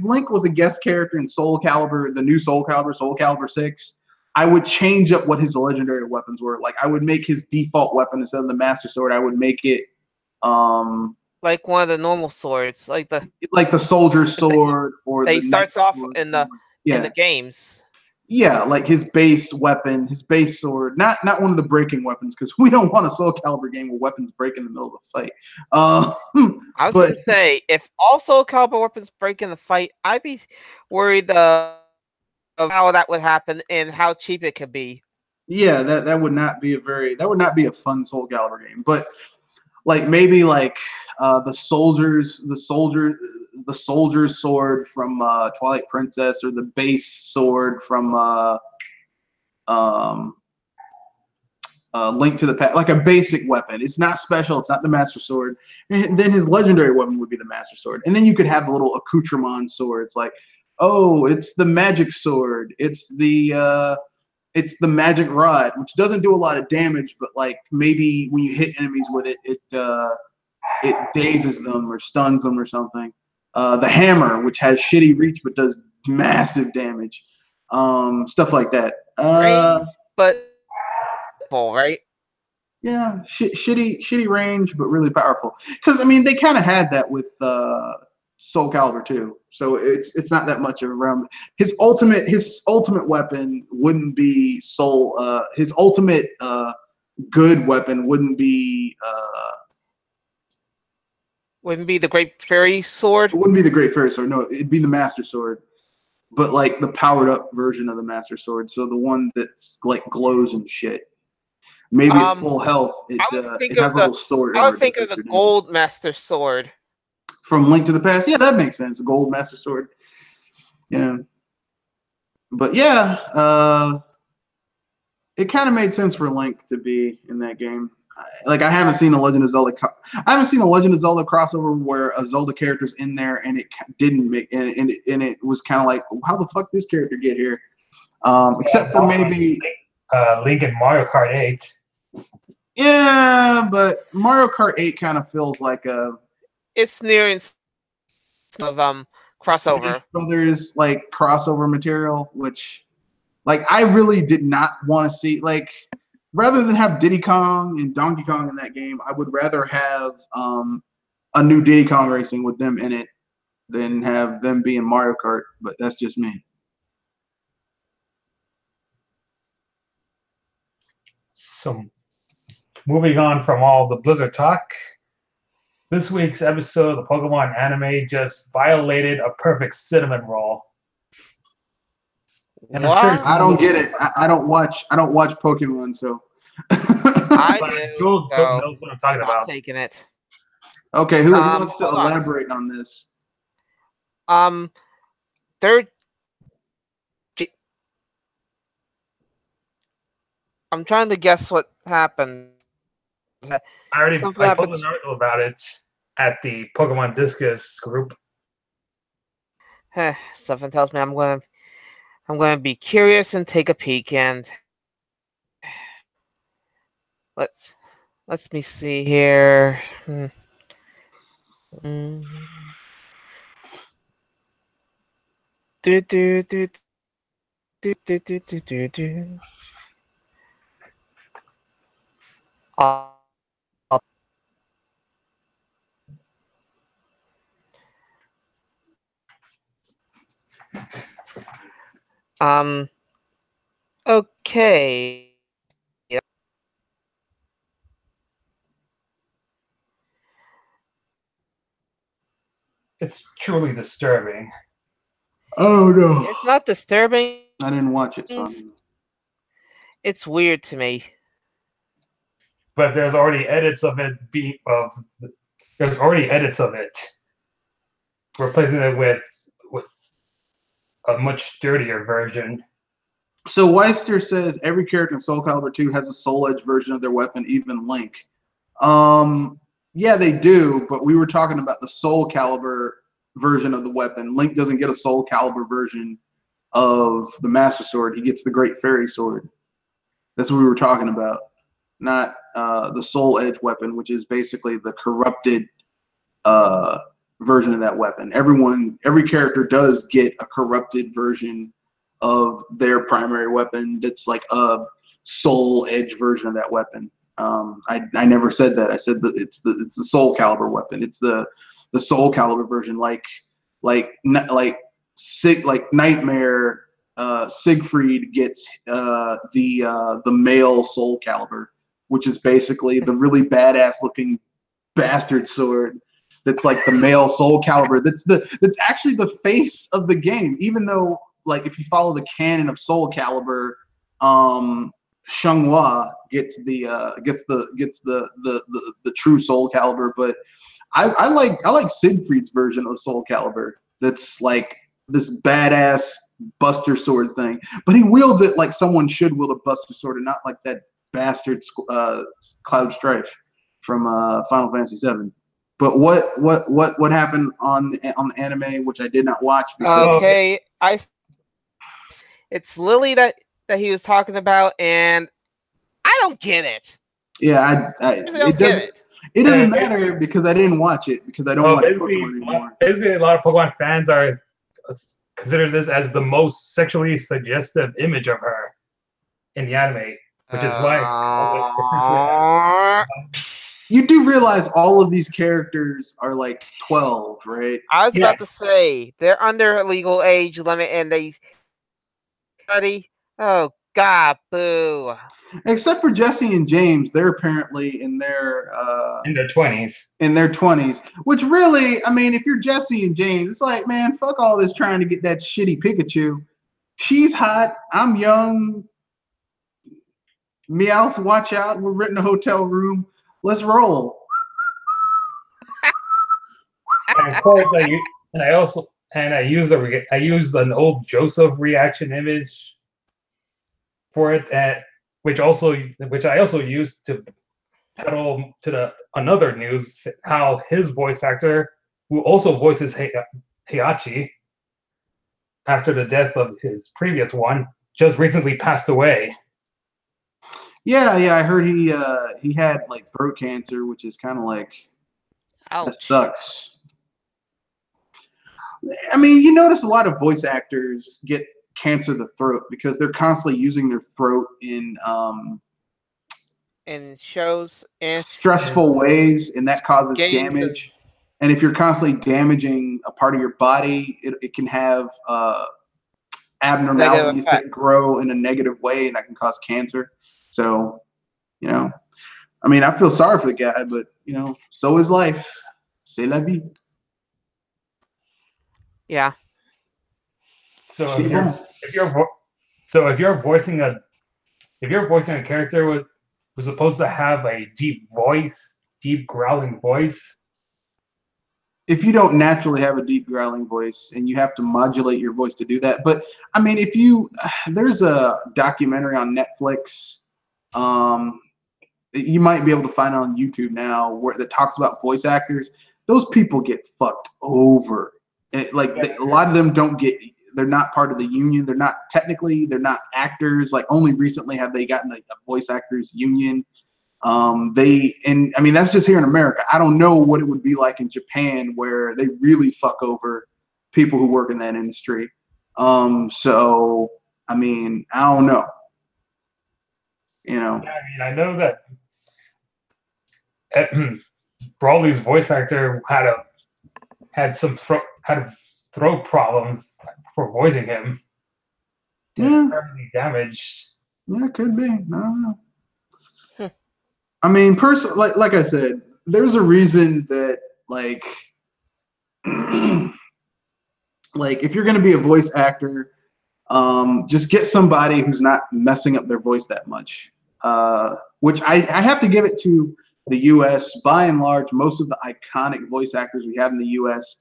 Link was a guest character in Soul Calibur, the new Soul Calibur 6, I would change up what his legendary weapons were. Like, I would make his default weapon instead of the Master Sword. I would make it like one of the normal swords, like the Soldier's Sword, or he starts off in the games. Yeah, like his base weapon, his base sword, not one of the breaking weapons, because we don't want a Soul Calibur game where weapons break in the middle of a fight. I was going to say, if all Soul Calibur weapons break in the fight, I'd be worried of how that would happen and how cheap it could be. Yeah, that would not be a fun Soul Calibur game. But like maybe like the soldier's sword from Twilight Princess, or the base sword from Link to the Past, like a basic weapon. It's not special. It's not the Master Sword. And then his legendary weapon would be the Master Sword. And then you could have the little accoutrement swords, like, oh, it's the magic sword. It's the magic rod, which doesn't do a lot of damage, but like maybe when you hit enemies with it, it dazes them or stuns them or something. The hammer, which has shitty reach but does massive damage. Stuff like that. But right? Yeah, shitty range, but really powerful. Because I mean, they kind of had that with Soul Calibur 2, so it's not that much of a realm. His ultimate weapon wouldn't be Soul. His ultimate good weapon wouldn't be the Great Fairy Sword. It wouldn't be the Great Fairy Sword. No, it'd be the Master Sword, but like the powered up version of the Master Sword. So the one that's like glows and shit. Maybe at full health, it has a little sword. I would think of the Gold Master Sword from Link to the Past. Yeah, that makes sense. Gold Master Sword. Yeah, but yeah, it kind of made sense for Link to be in that game. Like, I haven't seen a Legend of Zelda. I haven't seen a Legend of Zelda crossover where a Zelda character's in there and it didn't make, and it was kind of like, how the fuck this character get here? Except for maybe Link in Mario Kart 8. Yeah, but Mario Kart 8 kind of feels like it's near of crossover. Smash Brothers like crossover material, which like I really did not want to see. Like, rather than have Diddy Kong and Donkey Kong in that game, I would rather have a new Diddy Kong Racing with them in it than have them be in Mario Kart. But that's just me. So, moving on from all the Blizzard talk, this week's episode of the Pokemon anime just violated a perfect cinnamon roll. And I'm sure I don't get it. I don't watch Pokemon, so. I do. Jules knows what I'm talking about. Taking it. Okay, who wants to elaborate on this? I'm trying to guess what happened. I posted an article about it at the Pokemon Discus group. Something tells me I'm going to be curious and take a peek. And Let's me see here. Mm. Do do do do do do do do do. Uh, um. Okay. It's truly disturbing. Oh no! It's not disturbing. I didn't watch it, son. It's weird to me. But there's already edits of it there's already edits of it, replacing it with a much dirtier version. So Weister says every character in Soul Calibur 2 has a Soul Edge version of their weapon, even Link. Yeah, they do, but we were talking about the Soul Calibur version of the weapon. Link doesn't get a Soul Calibur version of the Master Sword. He gets the Great Fairy Sword. That's what we were talking about, not the Soul Edge weapon, which is basically the corrupted version of that weapon. Every character does get a corrupted version of their primary weapon that's like a Soul Edge version of that weapon. I never said that. I said that it's the Soul Calibur weapon. It's the Soul Calibur version, like Nightmare. Siegfried gets the male Soul Calibur, which is basically the really badass looking bastard sword. That's like the male Soul Calibur. That's actually the face of the game. Even though, like, if you follow the canon of Soul Calibur, Xianghua gets the true Soul Calibur. But I like Siegfried's version of the Soul Calibur. That's like this badass Buster Sword thing, but he wields it like someone should wield a Buster Sword, and not like that bastard Cloud Strife from Final Fantasy VII. But what happened on the anime, which I did not watch? Because Okay, it's Lily that he was talking about, and I don't get it. Yeah, it doesn't matter because I didn't watch it because I don't watch Pokemon anymore. Basically, a lot of Pokemon fans are consider this as the most sexually suggestive image of her in the anime, which is why you do realize all of these characters are like 12, right? I was about to say they're under legal age limit, and they study. Oh God, boo! Except for Jesse and James, they're apparently in their 20s. In their 20s, which really, I mean, if you're Jesse and James, it's like, man, fuck all this trying to get that shitty Pikachu. She's hot. I'm young. Meowth, watch out. We're renting a hotel room. Let's roll. And of course, I used an old Joseph reaction image for it, which I also used to pedal to another news, how his voice actor, who also voices Heihachi after the death of his previous one, just recently passed away. Yeah, I heard he had like throat cancer, which is kind of like, ouch. That sucks. I mean, you notice a lot of voice actors get cancer of the throat because they're constantly using their throat in shows and stressful ways, and that causes damage. And if you're constantly damaging a part of your body, it can have abnormalities that grow in a negative way, and that can cause cancer. So, I mean, I feel sorry for the guy, but so is life. C'est la vie. Yeah. So if you're voicing a character who's supposed to have a deep growling voice. If you don't naturally have a deep growling voice and you have to modulate your voice to do that. But I mean, there's a documentary on Netflix, you might be able to find on YouTube now that talks about voice actors. Those people get fucked over. A lot of them they're not part of the union. They're not actors. Like only recently have they gotten a voice actors union. I mean, that's just here in America. I don't know what it would be like in Japan, where they really fuck over people who work in that industry. So I mean, I don't know. You know. Yeah, I mean, I know that Brawley's voice actor had throat problems for voicing him. Yeah. Permanently damaged. Yeah, it could be. I don't know. I mean, like I said, there's a reason that like like if you're gonna be a voice actor, just get somebody who's not messing up their voice that much. Which I have to give it to the US. By and large, most of the iconic voice actors we have in the US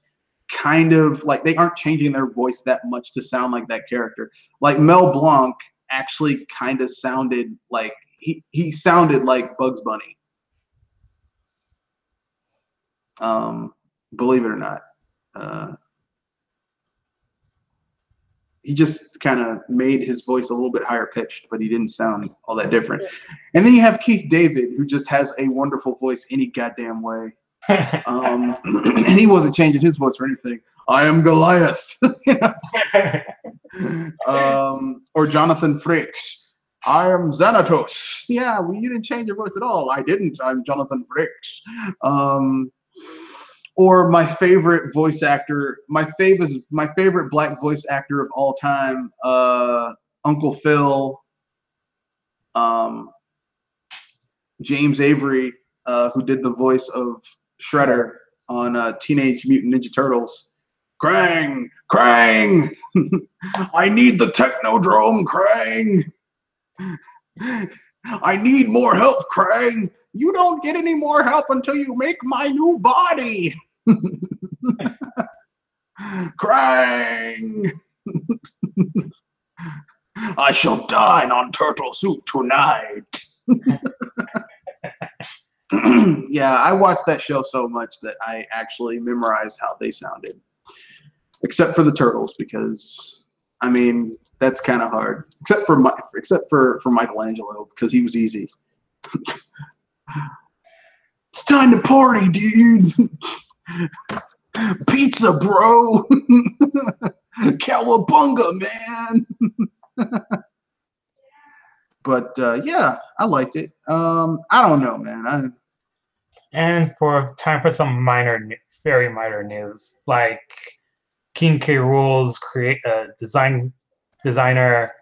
kind of like they aren't changing their voice that much to sound like that character. Like Mel Blanc actually kind of sounded like he sounded like Bugs Bunny. Believe it or not. He just kind of made his voice a little bit higher pitched, but he didn't sound all that different. And then you have Keith David, who just has a wonderful voice any goddamn way. And he wasn't changing his voice for anything. I am Goliath. Or Jonathan Frakes. I am Xanatos. Yeah, well, you didn't change your voice at all. I didn't. I'm Jonathan Frakes. Or my favorite voice actor, my favorite black voice actor of all time, Uncle Phil, James Avery, who did the voice of Shredder on Teenage Mutant Ninja Turtles. Krang, Krang, I need the Technodrome, Krang. I need more help, Krang. You don't get any more help until you make my new body. Krang. I shall dine on turtle soup tonight. Yeah, I watched that show so much that I actually memorized how they sounded. Except for the turtles, because I mean that's kind of hard. Except for Michelangelo, because he was easy. It's time to party, dude. Pizza, bro. Cowabunga, man. But yeah, I liked it. I don't know, man. And for time for some very minor news, like King K. Rool's designer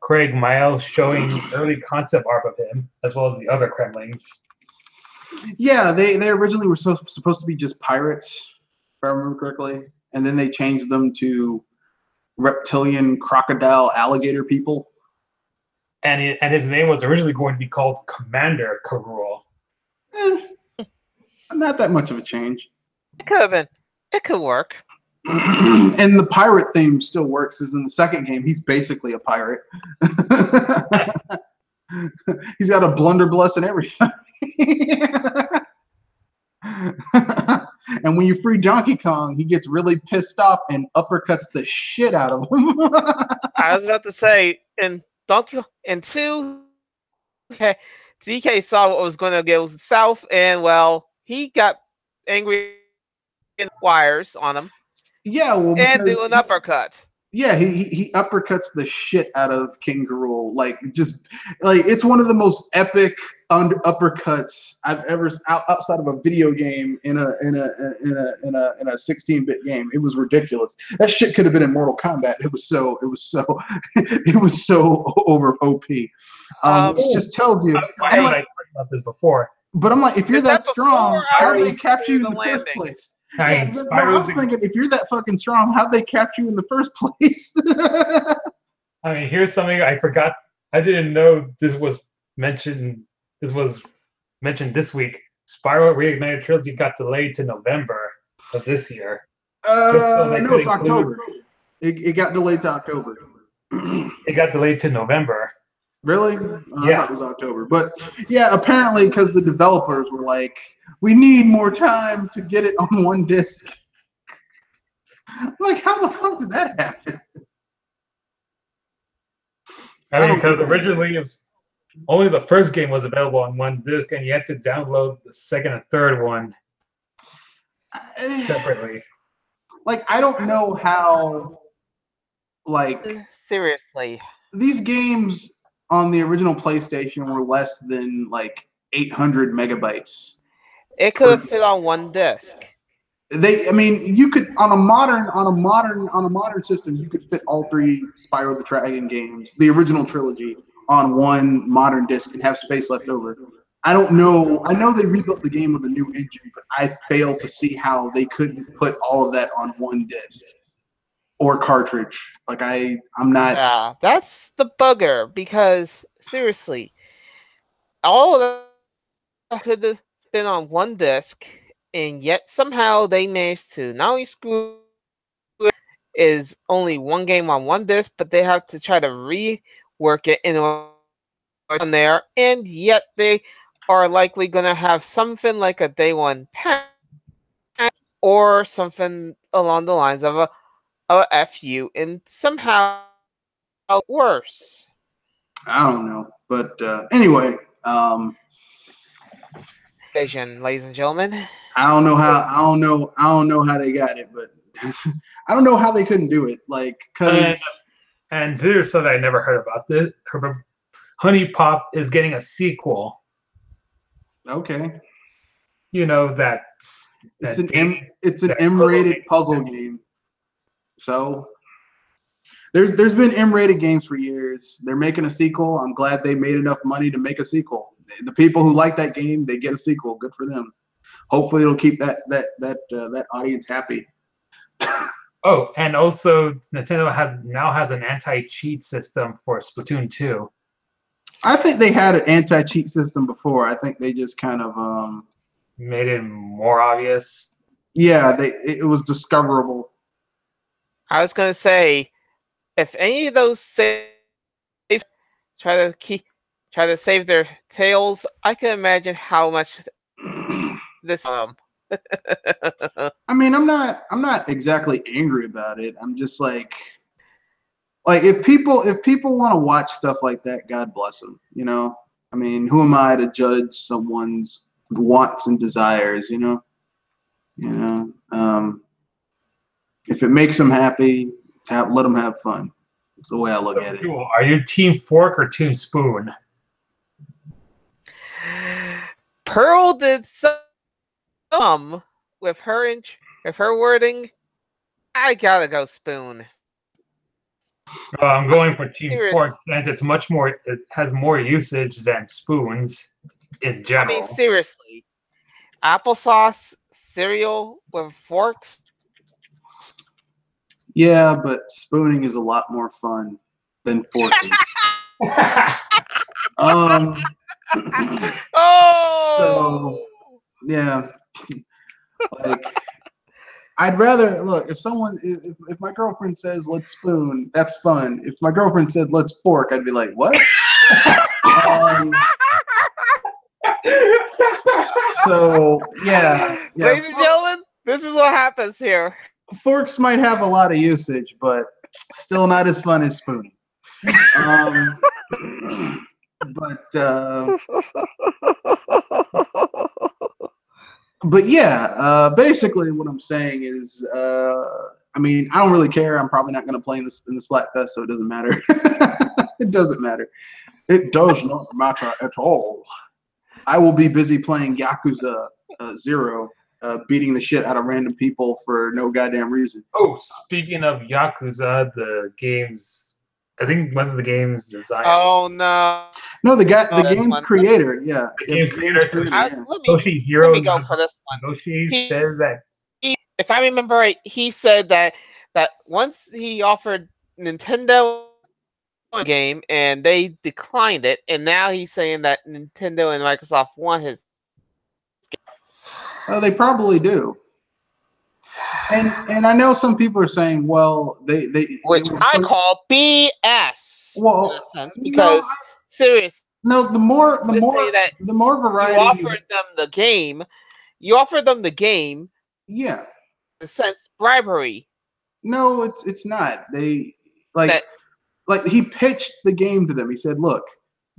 Craig Miles showing early concept art of him, as well as the other Kremlings. Yeah, they originally were supposed to be just pirates, if I remember correctly, and then they changed them to reptilian, crocodile, alligator people. And his name was originally going to be called Commander Karul. Not that much of a change. It could have been. It could work. And the pirate theme still works, because in the second game, he's basically a pirate. He's got a blunderbuss and everything. And when you free Donkey Kong, he gets really pissed off and uppercuts the shit out of him. I was about to say, in Donkey Kong, in 2, DK saw what was going to go south, and well, he got angry in wires on him. Yeah, well, and do an uppercut. Yeah, he uppercuts the shit out of King Karul. Like it's one of the most epic uppercuts I've ever outside of a video game in a 16-bit game. It was ridiculous. That shit could have been in Mortal Kombat. It was so over OP. It just tells you. I talked about this before. But I'm like, if you're that strong, how do they capture you in the first place? Yeah, I was thinking, if you're that fucking strong, how'd they capture you in the first place? I mean, here's something I forgot. I didn't know this was mentioned. This was mentioned this week. Spyro Reignited Trilogy got delayed to November of this year. No, it's October. It got delayed to October. It got delayed to November. Really? Yeah. I thought it was October. But yeah, apparently because the developers were like, we need more time to get it on one disc. Like, how the fuck did that happen? I mean, because originally only the first game was available on one disc, and you had to download the second and third one separately. Like, I don't know how, like, Seriously. these games on the original PlayStation were less than like 800 megabytes. It could have fit on one disc. I mean, you could on a modern system, you could fit all 3 Spyro the Dragon games, the original trilogy, on one modern disc and have space left over. I don't know. I know they rebuilt the game with a new engine, but I fail to see how they couldn't put all of that on one disc or cartridge. Like I'm not. Yeah, that's the bugger, because seriously, all of that could have been on one disc, and yet somehow they managed to not only screw it, is only one game on one disc, but they have to try to rework it in on there, and yet they are likely going to have something like a day one patch or something along the lines of a FU, and somehow worse. I don't know, but anyway, Vision, ladies and gentlemen. I don't know how they got it, but I don't know how they couldn't do it. Like, cause and there's something I never heard about this. Honey Pop is getting a sequel. Okay, You know that it's an M-rated puzzle game. So there's been M-rated games for years. They're making a sequel. I'm glad they made enough money to make a sequel. The people who like that game, they get a sequel. Good for them. Hopefully, it'll keep that audience happy. Oh, and also Nintendo now has an anti-cheat system for Splatoon 2. I think they had an anti-cheat system before. I think they just kind of made it more obvious. Yeah, it was discoverable. I was gonna say, if any of those try to save their tails, I can imagine how much this. I mean, I'm not exactly angry about it. I'm just like if people want to watch stuff like that, God bless them. You know, I mean, who am I to judge someone's wants and desires? You know, if it makes them happy, let them have fun. That's the way I look at it. Are you team fork or team spoon? Pearl did some with her wording. I gotta go spoon. I'm going for team fork since it's much more. It has more usage than spoons in general. I mean, seriously, applesauce cereal with forks. Yeah, but spooning is a lot more fun than forking. So yeah, like I'd rather look if my girlfriend says let's spoon, that's fun. If my girlfriend said let's fork, I'd be like, what? So yeah, ladies and gentlemen, this is what happens here. Forks might have a lot of usage, but still not as fun as spooning. But yeah, basically what I'm saying is, I mean, I don't really care. I'm probably not going to play in the Splatfest, so it doesn't matter. It doesn't matter. It does not matter at all. I will be busy playing Yakuza 0, beating the shit out of random people for no goddamn reason. Oh, speaking of Yakuza, the games, I think one of the games designed. Oh no! No, the game's creator, yeah. The game's creator, Toshihiro. Let me go for this one. Toshi said that. If I remember right, he said that once he offered Nintendo a game and they declined it, and now he's saying that Nintendo and Microsoft want his game. Well, they probably do. And I know some people are saying, well, which I call BS. Well, in a sense, because seriously, the more variety you offered them the game. You offered them the game. Yeah. In a sense, bribery. No, it's not. They like he pitched the game to them. He said, look,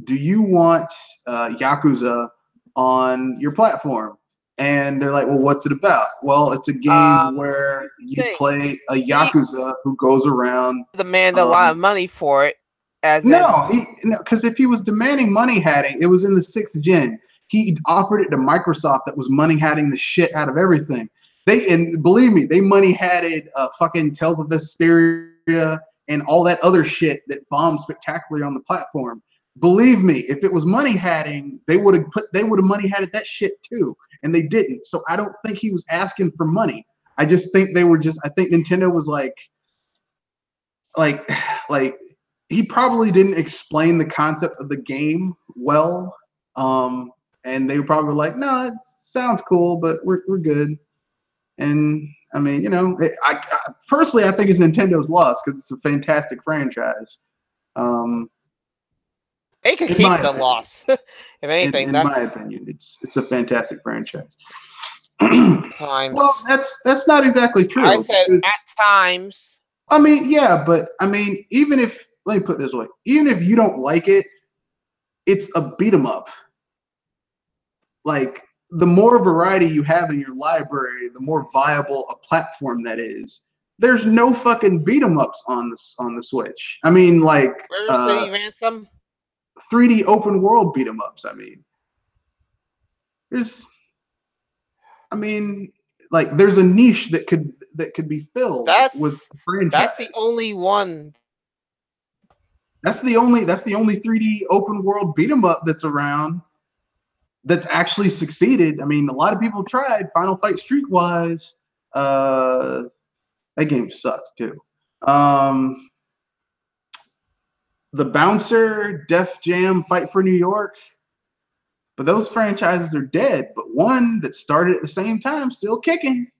do you want Yakuza on your platform? And they're like, well, what's it about? Well, it's a game where you play a Yakuza who goes around. Demand a lot of money for it. Because if he was demanding money hatting, it was in the 6th gen. He offered it to Microsoft that was money hatting the shit out of everything. And believe me, they money hatted fucking Tales of Vesperia and all that other shit that bombed spectacularly on the platform. Believe me, if it was money hatting, they would have money hatted that shit too, and they didn't. So I don't think he was asking for money. I just think I think Nintendo was like he probably didn't explain the concept of the game well, and they were probably like, no, it sounds cool, but we're good. And I mean, I personally, I think it's Nintendo's loss because it's a fantastic franchise. They could keep the loss, if anything. In my opinion, it's a fantastic franchise. Times. Well, that's not exactly true. I said at times. I mean, yeah, but I mean, let me put it this way: even if you don't like it, it's a beat 'em up. Like, the more variety you have in your library, the more viable a platform that is. There's no fucking beat 'em ups on the Switch. I mean, like, Where's City Ransom? 3D open world beat 'em ups. I mean, there's a niche that could be filled with franchise. That's the only one. That's the only 3D open world beat 'em up that's around that's actually succeeded. I mean, a lot of people tried Final Fight Streetwise. That game sucked too. The Bouncer, Def Jam, Fight for New York. But those franchises are dead. But one that started at the same time, still kicking.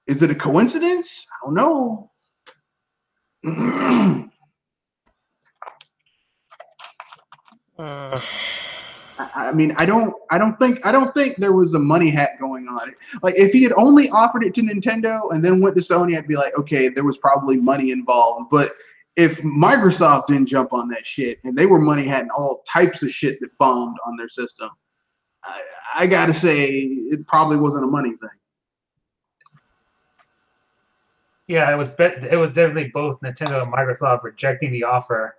Is it a coincidence? I don't know. I mean, I don't think there was a money hat going on. Like, if he had only offered it to Nintendo and then went to Sony, I'd be like, okay, there was probably money involved. But if Microsoft didn't jump on that shit and they were money hatting all types of shit that bombed on their system, I gotta say it probably wasn't a money thing. Yeah, it was definitely both Nintendo and Microsoft rejecting the offer.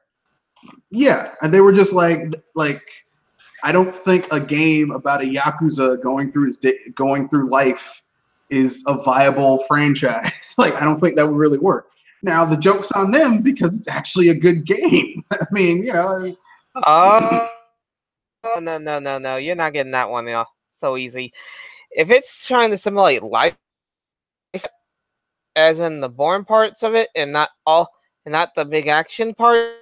Yeah, and they were just like I don't think a game about a Yakuza going through life is a viable franchise. Like, I don't think that would really work. Now, the joke's on them because it's actually a good game. I mean, Oh, no. You're not getting that one so easy. If it's trying to simulate life, as in the boring parts of it, and not the big action part,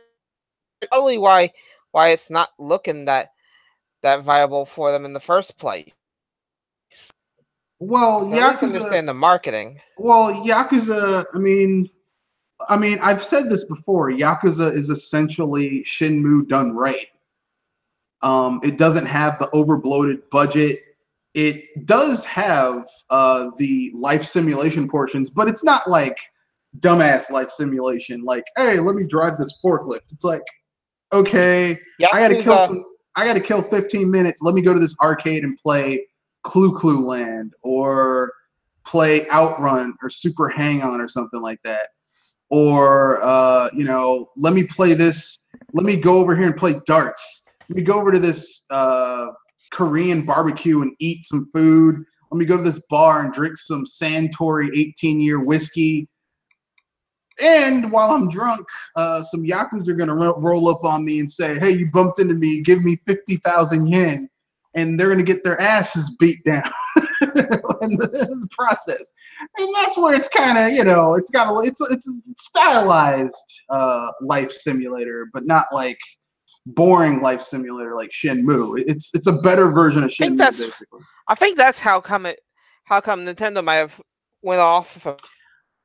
probably why it's not looking that viable for them in the first place. Well, Yakuza, at least understand the marketing. Well, Yakuza, I mean, I've said this before. Yakuza is essentially Shenmue done right. It doesn't have the overbloated budget. It does have the life simulation portions, but it's not like dumbass life simulation. Like, hey, let me drive this forklift. It's like, okay, Yakuza, I got to kill 15 minutes. Let me go to this arcade and play Clue Land or play Outrun or Super Hang-On or something like that. Or, let me play this. Let me go over here and play darts. Let me go over to this Korean barbecue and eat some food. Let me go to this bar and drink some Santori 18-year whiskey. And while I'm drunk, some Yakuza are going to roll up on me and say, hey, you bumped into me. Give me 50,000 yen. And they're going to get their asses beat down in the process. And that's where it's kind of, it's a stylized life simulator, but not like boring life simulator like Shenmue. It's a better version of Shenmue, basically. I think that's how come Nintendo might have went off.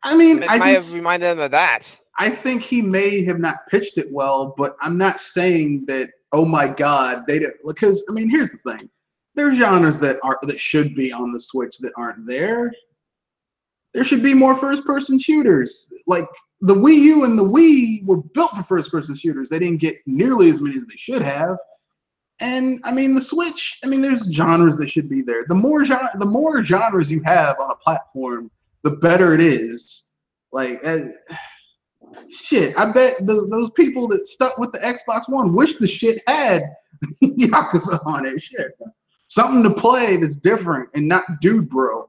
I mean, it might have reminded them of that. I think he may have not pitched it well, but I'm not saying that, oh my God, they did, because I mean, here's the thing. There's genres that should be on the Switch that aren't there. There should be more first-person shooters. Like, the Wii U and the Wii were built for first-person shooters. They didn't get nearly as many as they should have. And I mean, the Switch. I mean, there's genres that should be there. The more genres you have on a platform, the better it is. Like, shit. I bet those people that stuck with the Xbox One wish the shit had Yakuza on it. Shit, something to play that's different and not dude bro.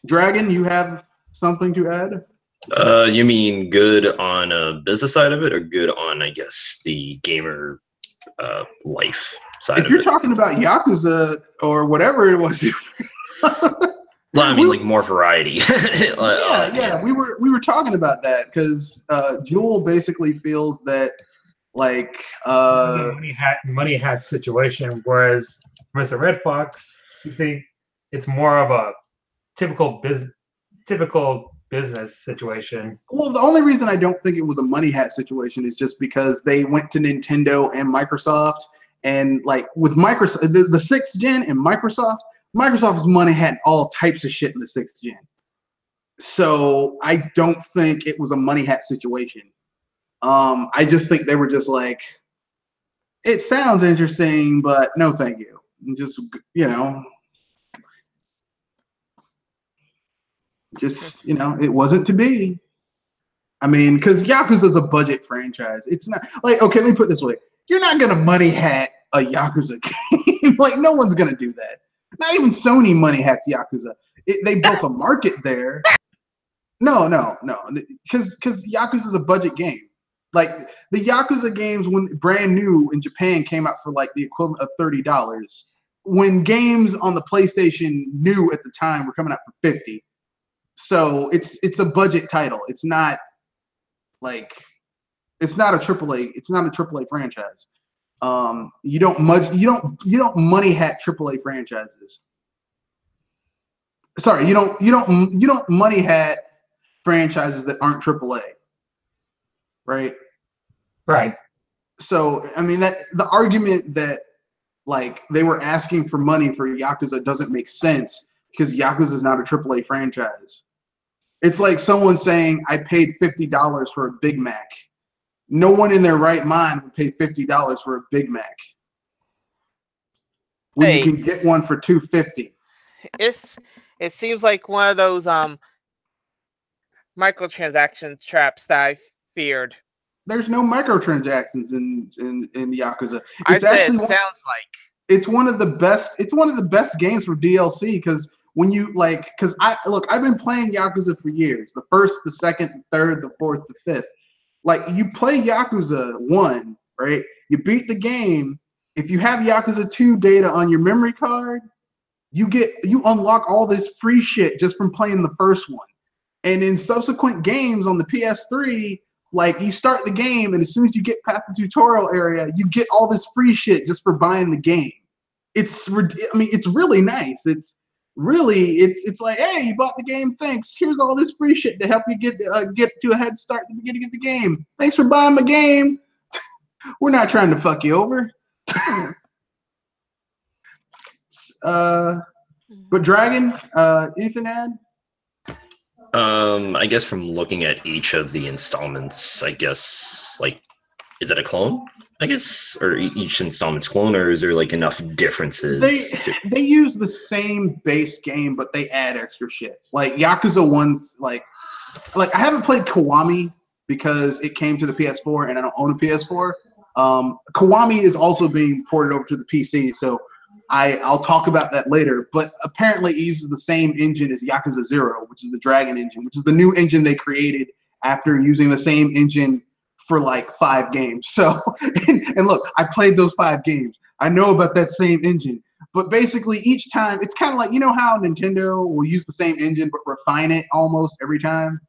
Dragon, you have something to add? You mean good on a business side of it, or good on, I guess, the gamer life side of it? If you're talking about Yakuza or whatever it was, well, I mean, like more variety. yeah, we were talking about that because Jewel basically feels that like money hat situation, whereas Mr. Red Fox, you think it's more of a typical business situation. Well, the only reason I don't think it was a money hat situation is just because they went to Nintendo and Microsoft, and like with Microsoft, the 6th gen and Microsoft is money hat all types of shit in the 6th gen. So I don't think it was a money hat situation. I just think they were just like, it sounds interesting, but no, thank you. Just, you know. Just, you know, it wasn't to be. I mean, because Yakuza is a budget franchise. It's not like, okay, let me put it this way. You're not going to money hat a Yakuza game. Like, no one's going to do that. Not even Sony money hats Yakuza. They built a market there. No. Because Yakuza is a budget game. Like, the Yakuza games, when brand new in Japan, came out for like the equivalent of $30. When games on the PlayStation new at the time were coming out for $50. So it's a budget title. It's not like it's not a AAA. It's not a AAA franchise. You don't money hat AAA franchises. Sorry, you don't money hat franchises that aren't AAA. Right. Right. So I mean that the argument that like they were asking for money for Yakuza doesn't make sense. Because Yakuza is not a AAA franchise. It's like someone saying, I paid $50 for a Big Mac. No one in their right mind would pay $50 for a Big Mac. When you can get one for $2.50. It seems like one of those microtransaction traps that I feared. There's no microtransactions in Yakuza. It sounds like. It's one of the best games for DLC because when you like, because I've been playing Yakuza for years. The 1st, the 2nd, the 3rd, the 4th, the 5th. Like you play Yakuza 1, right? You beat the game. If you have Yakuza 2 data on your memory card, you unlock all this free shit just from playing the first one. And in subsequent games on the PS3, like you start the game and as soon as you get past the tutorial area, you get all this free shit just for buying the game. It's really nice. It's like, hey, you bought the game, thanks. Here's all this free shit to help you get to a head start at the beginning of the game. Thanks for buying my game. We're not trying to fuck you over. But Dragon, anything to add? I guess from looking at each of the installments, I guess, like, is it a clone? I guess, or each installment's clone, or is there like enough differences? They use the same base game, but they add extra shit. Like Yakuza 1's like I haven't played Kiwami because it came to the PS4 and I don't own a PS4. Kiwami is also being ported over to the PC, so I'll talk about that later. But apparently it uses the same engine as Yakuza 0, which is the Dragon engine, which is the new engine they created after using the same engine for like 5 games. So, and look, I played those 5 games. I know about that same engine. But basically each time, it's kind of like, you know how Nintendo will use the same engine but refine it almost every time?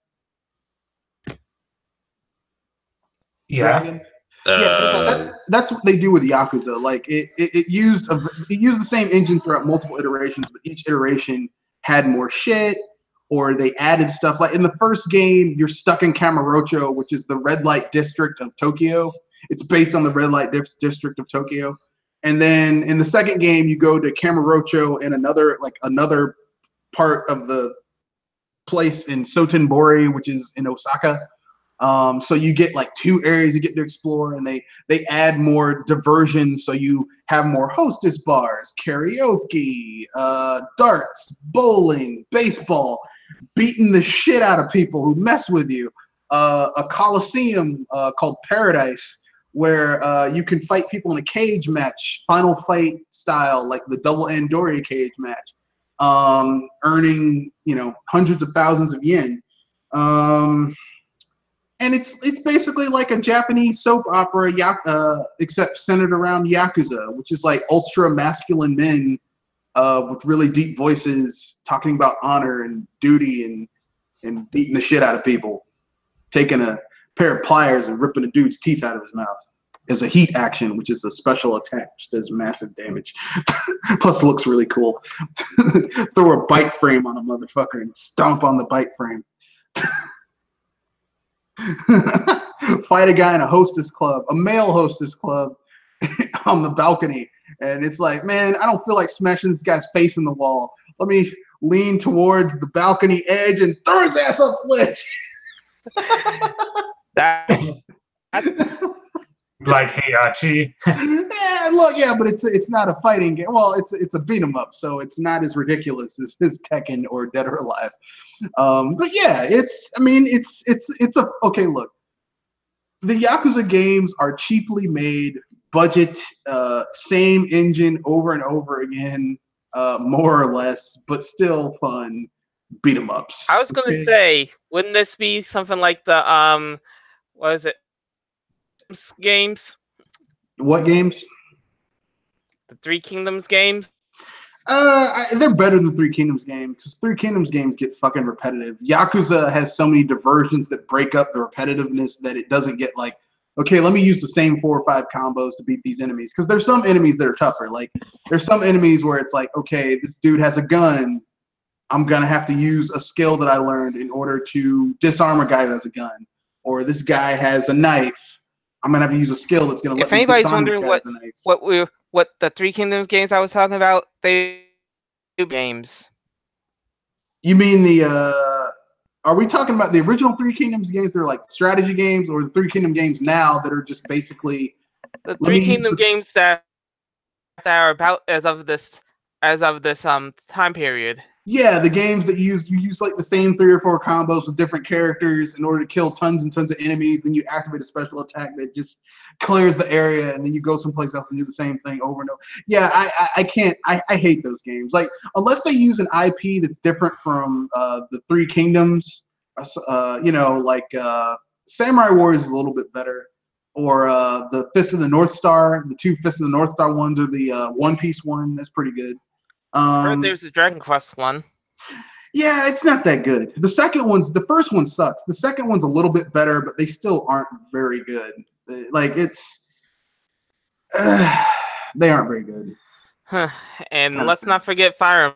Yeah. That's what they do with Yakuza. Like it used the same engine throughout multiple iterations, but each iteration had more shit, or they added stuff. Like in the first game, you're stuck in Kamurocho, which is the red light district of Tokyo. It's based on the red light district of Tokyo. And then in the second game, you go to Kamurocho and another part of the place in Sotenbori, which is in Osaka. So you get like 2 areas you get to explore, and they add more diversion. So you have more hostess bars, karaoke, darts, bowling, baseball, beating the shit out of people who mess with you. A coliseum called Paradise, where you can fight people in a cage match, final fight style, like the double Andori cage match, earning hundreds of thousands of yen. And it's basically like a Japanese soap opera, except centered around Yakuza, which is like ultra masculine men with really deep voices talking about honor and duty and beating the shit out of people, taking a pair of pliers and ripping a dude's teeth out of his mouth as a heat action, which is a special attack, which does massive damage. Plus looks really cool. Throw a bike frame on a motherfucker and stomp on the bike frame. Fight a guy in a hostess club, a male hostess club, on the balcony, and it's like, man, I don't feel like smashing this guy's face in the wall. Let me lean towards the balcony edge and throw his ass off the ledge. That's Like Heihachi. But it's not a fighting game. Well, it's a beat 'em up, so it's not as ridiculous as Tekken or Dead or Alive. But yeah, it's a okay. Look, the Yakuza games are cheaply made, budget, same engine over and over again, more or less, but still fun beat 'em ups. I was gonna say, wouldn't this be something like the what is it? Games? What games? The Three Kingdoms games? They're better than Three Kingdoms games, because Three Kingdoms games get fucking repetitive. Yakuza has so many diversions that break up the repetitiveness that it doesn't get like, okay, let me use the same 4 or 5 combos to beat these enemies. Because there's some enemies that are tougher. Like, there's some enemies where it's like, okay, this dude has a gun. I'm going to have to use a skill that I learned in order to disarm a guy who has a gun. Or this guy has a knife. I'm going to have to use a skill that's going to let me anybody's disarm this wondering guy with a knife. what the Three Kingdoms games I was talking about, they do games. You mean the are we talking about the original Three Kingdoms games that are like strategy games, or the Three Kingdom games now that are just basically the Three Kingdom games that are about as of this time period? Yeah, the games that you use like the same 3 or 4 combos with different characters in order to kill tons and tons of enemies. Then you activate a special attack that just clears the area, and then you go someplace else and do the same thing over and over. Yeah, I can't. I hate those games. Like, unless they use an IP that's different from the Three Kingdoms, like Samurai Warriors is a little bit better, or the Fist of the North Star. The 2 Fist of the North Star ones are the One Piece one. That's pretty good. I heard there's a Dragon Quest one. Yeah, it's not that good. The first one sucks. The second one's a little bit better, but they still aren't very good. Like, they aren't very good. Huh. And let's not forget Fire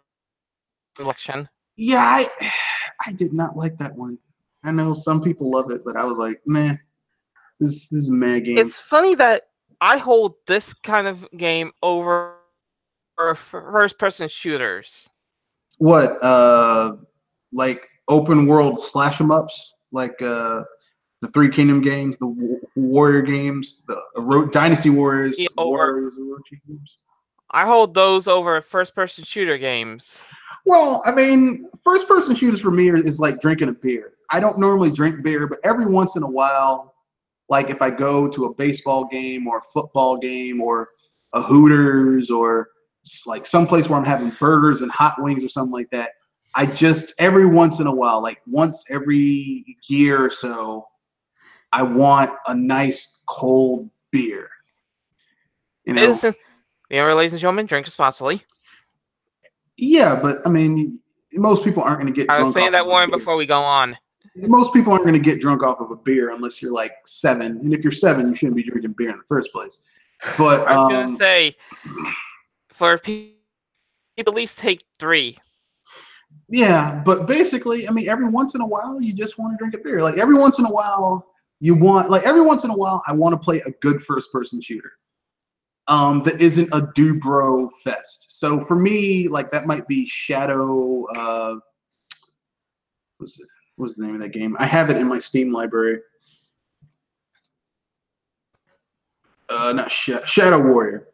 Emblem. Yeah, I did not like that one. I know some people love it, but I was like, man, this is a mad game. It's funny that I hold this kind of game over first-person shooters. What, like open world slash 'em ups, like the Three Kingdom games, the Warrior games, the Dynasty Warriors, Warriors games. I hold those over first-person shooter games. Well, I mean, first-person shooters for me is like drinking a beer. I don't normally drink beer, but every once in a while, like if I go to a baseball game or a football game or a Hooters or like someplace where I'm having burgers and hot wings or something like that, I just every once in a while, like once every year or so, I want a nice cold beer. You know, ladies and gentlemen, drink responsibly. Yeah, but I mean, most people aren't going to get drunk. I was saying that, Warren, before we go on. Most people aren't going to get drunk off of a beer unless you're like 7. And if you're 7, you shouldn't be drinking beer in the first place. But I was going to say, for people, at least take 3. Yeah, but basically, I mean, every once in a while, you just want to drink a beer. Like every once in a while, I want to play a good first-person shooter. That isn't a Dubro fest. So for me, like that might be Shadow. What's the name of that game? I have it in my Steam library. Not Shadow Warrior.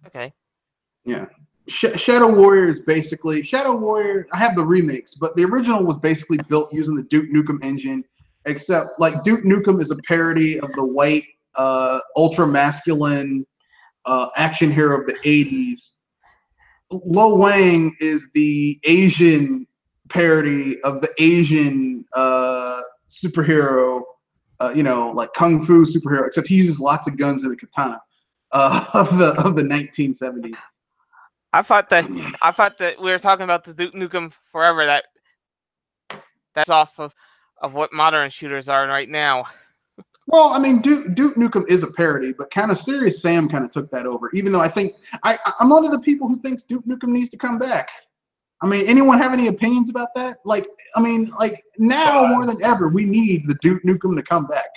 Okay. Yeah. Shadow Warrior is basically Shadow Warrior. I have the remix, but the original was basically built using the Duke Nukem engine, except like Duke Nukem is a parody of the white, ultra masculine action hero of the 80s. Lo Wang is the Asian parody of the Asian superhero, like kung fu superhero, except he uses lots of guns and a katana of the 1970s. I thought that we were talking about the Duke Nukem Forever. That's off of what modern shooters are right now. Well, I mean, Duke Nukem is a parody, but kind of Serious Sam kind of took that over. Even though I think I'm one of the people who thinks Duke Nukem needs to come back. I mean, anyone have any opinions about that? Like, I mean, like now more than ever, we need the Duke Nukem to come back.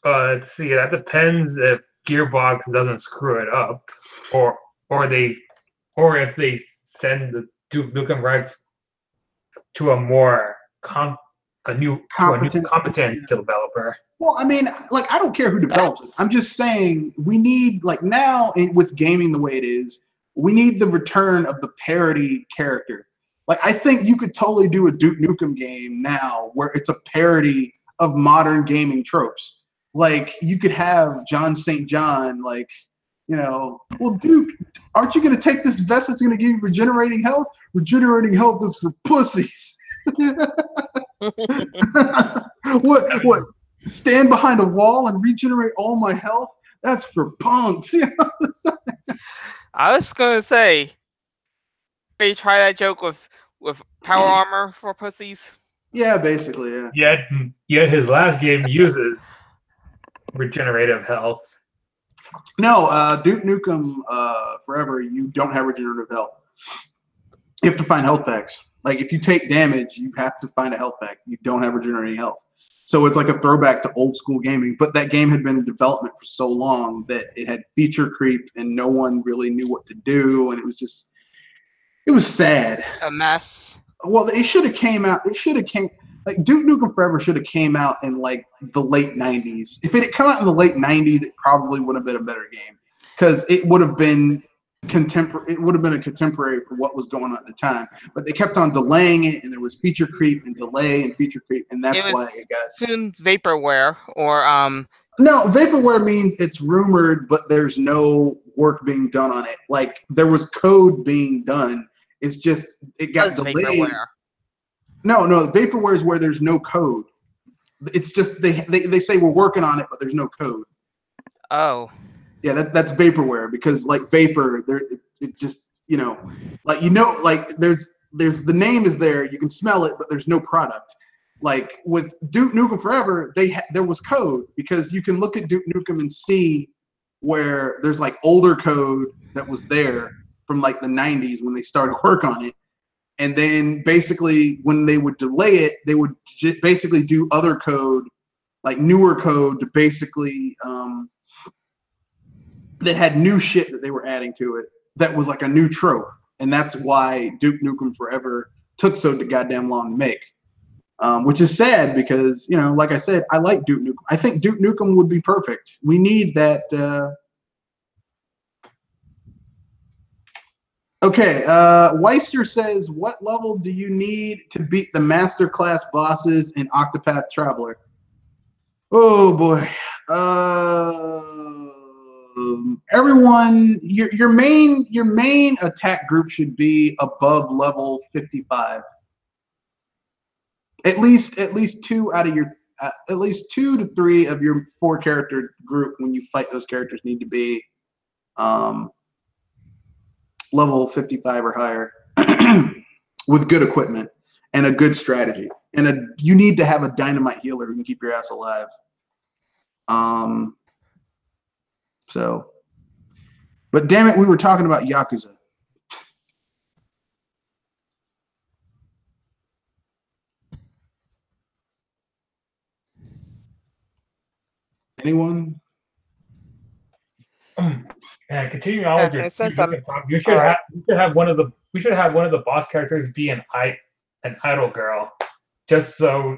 Let's see. That depends if Gearbox doesn't screw it up, or if they send the Duke Nukem rights to a more competent developer. Well, I mean, like I don't care who develops it. I'm just saying we need like now with gaming the way it is, we need the return of the parody character. Like I think you could totally do a Duke Nukem game now where it's a parody of modern gaming tropes. Like you could have John St. John, like, well, Duke, aren't you going to take this vest that's going to give you regenerating health? Regenerating health is for pussies. What? Stand behind a wall and regenerate all my health? That's for punks. I was going to say, they try that joke with power armor for pussies. Yeah, basically, yeah. Yet his last game uses regenerative health. No, Duke Nukem Forever, you don't have regenerative health. You have to find health packs. Like if you take damage, you have to find a health pack. You don't have regenerating health. So it's like a throwback to old school gaming. But that game had been in development for so long that it had feature creep and no one really knew what to do. And it was sad. A mess. Well, it should have came out. Like Duke Nukem Forever should have came out in like the late 90s. If it had come out in the late 90s, it probably would have been a better game because it would have been contemporary. It would have been a contemporary for what was going on at the time. But they kept on delaying it, and there was feature creep and delay and feature creep, and that's why it got soon vaporware or No, vaporware means it's rumored, but there's no work being done on it. Like there was code being done. It's just it got delayed. Vaporware. No, vaporware is where there's no code. It's just they say we're working on it, but there's no code. Oh. Yeah, that's vaporware because like vapor, it just like there's the name is there, you can smell it, but there's no product. Like with Duke Nukem Forever, there was code because you can look at Duke Nukem and see where there's like older code that was there from like the 90s when they started work on it. And then basically when they would delay it, they would basically do other code, like newer code to basically that had new shit that they were adding to it that was like a new trope. And that's why Duke Nukem Forever took so goddamn long to make. Which is sad because, like I said, I like Duke Nukem. I think Duke Nukem would be perfect. We need that. Okay, Weister says, what level do you need to beat the master class bosses in Octopath Traveler? Oh boy. Everyone, your main attack group should be above level 55. At least 2 out of your at least 2 to 3 of your 4 character group when you fight those characters need to be level 55 or higher with good equipment and a good strategy. And you need to have a dynamite healer who can keep your ass alive. But damn it, we were talking about Yakuza. Anyone? And continuing on with your since I'm talk, we should have one of the boss characters be an idol girl, just so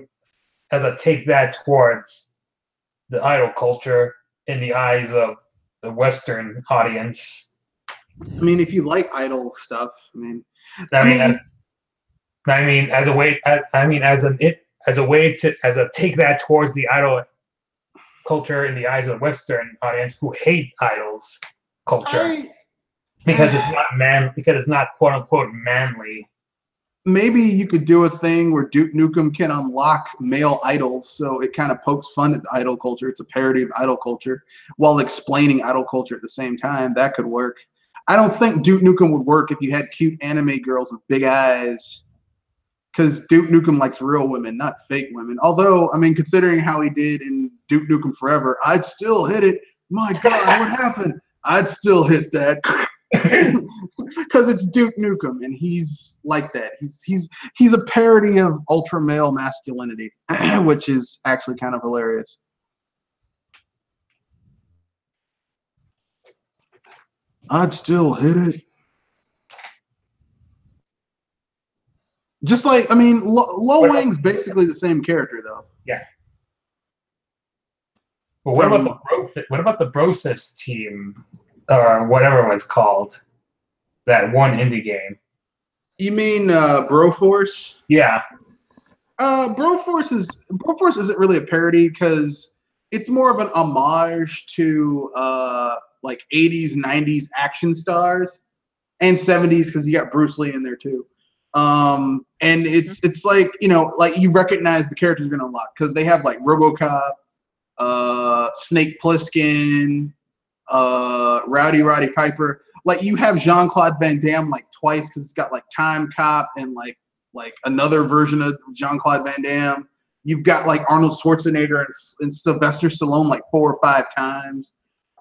as a take that towards the idol culture in the eyes of the Western audience. I mean, if you like idol stuff, as a way to take that towards the idol culture in the eyes of the Western audience who hate idols culture because it's not quote unquote manly. Maybe you could do a thing where Duke Nukem can unlock male idols, so it kind of pokes fun at the idol culture. It's a parody of idol culture while explaining idol culture at the same time. That could work. I don't think Duke Nukem would work if you had cute anime girls with big eyes, because Duke Nukem likes real women, not fake women. Although, I mean, considering how he did in Duke Nukem Forever, I'd still hit it. My God, what happened? I'd still hit that. Because it's Duke Nukem, and he's like that. He's a parody of ultra male masculinity, which is actually kind of hilarious. I'd still hit it. Just like, I mean, Lo Wang's basically the same character, though. Yeah. But what about the Brothos team, or whatever it was called? That one indie game. You mean Broforce? Yeah. Broforce isn't really a parody because it's more of an homage to like 80s, 90s action stars, and 70s because you got Bruce Lee in there too. And it's like, you know, like you recognize the characters you're gonna unlock because they have like RoboCop, Snake Plissken, Rowdy Roddy Piper. Like you have Jean-Claude Van Damme like twice because it's got like Time Cop and like another version of Jean-Claude Van Damme. You've got like Arnold Schwarzenegger and Sylvester Stallone like 4 or 5 times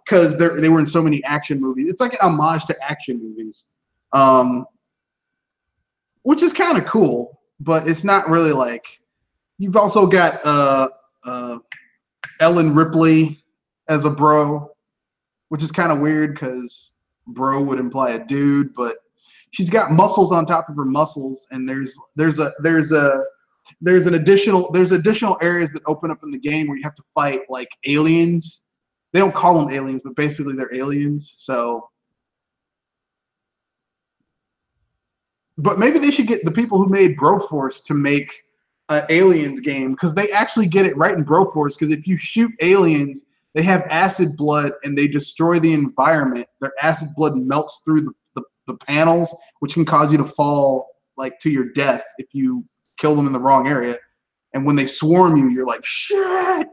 because they were in so many action movies. It's like an homage to action movies, which is kind of cool, but it's not really like. You've also got Ellen Ripley as a bro, which is kind of weird because bro would imply a dude, but she's got muscles on top of her muscles, and there's additional areas that open up in the game where you have to fight like aliens. They don't call them aliens, but basically they're aliens. So, but maybe they should get the people who made Broforce to make an aliens game because they actually get it right in Broforce. Because if you shoot aliens, they have acid blood and they destroy the environment. Their acid blood melts through the panels, which can cause you to fall like to your death if you kill them in the wrong area. And when they swarm you, you're like, shit,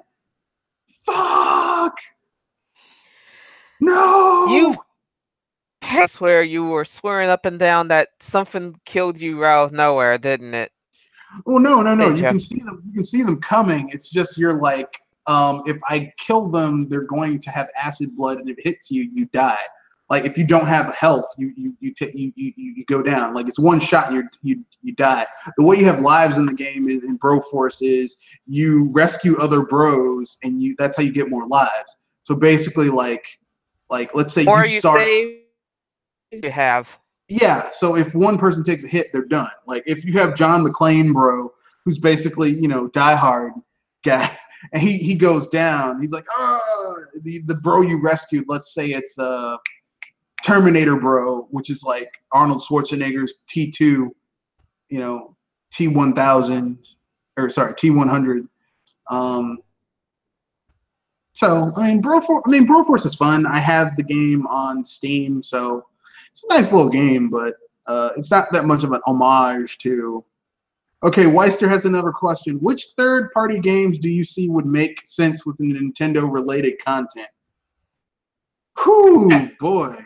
fuck, no. I swear you were swearing up and down that something killed you out of nowhere, didn't it? Well, no. You can see them. You can see them coming. It's just you're like, if I kill them, they're going to have acid blood, and if it hits you, you die. Like if you don't have health, you go down. Like it's one shot, and you die. The way you have lives in the game in Broforce is you rescue other bros, and that's how you get more lives. So basically, like let's say or you start. You have. Yeah, so if one person takes a hit, they're done. Like if you have John McClane, bro, who's basically, you know, Die Hard guy, and he goes down, he's like, the bro you rescued, let's say it's Terminator bro, which is like Arnold Schwarzenegger's T2, you know, T1000, or sorry, T100. So I mean, Broforce is fun. I have the game on Steam, so it's a nice little game, but it's not that much of an homage to. Okay, Weister has another question. Which third-party games do you see would make sense with Nintendo-related content? Whew, boy.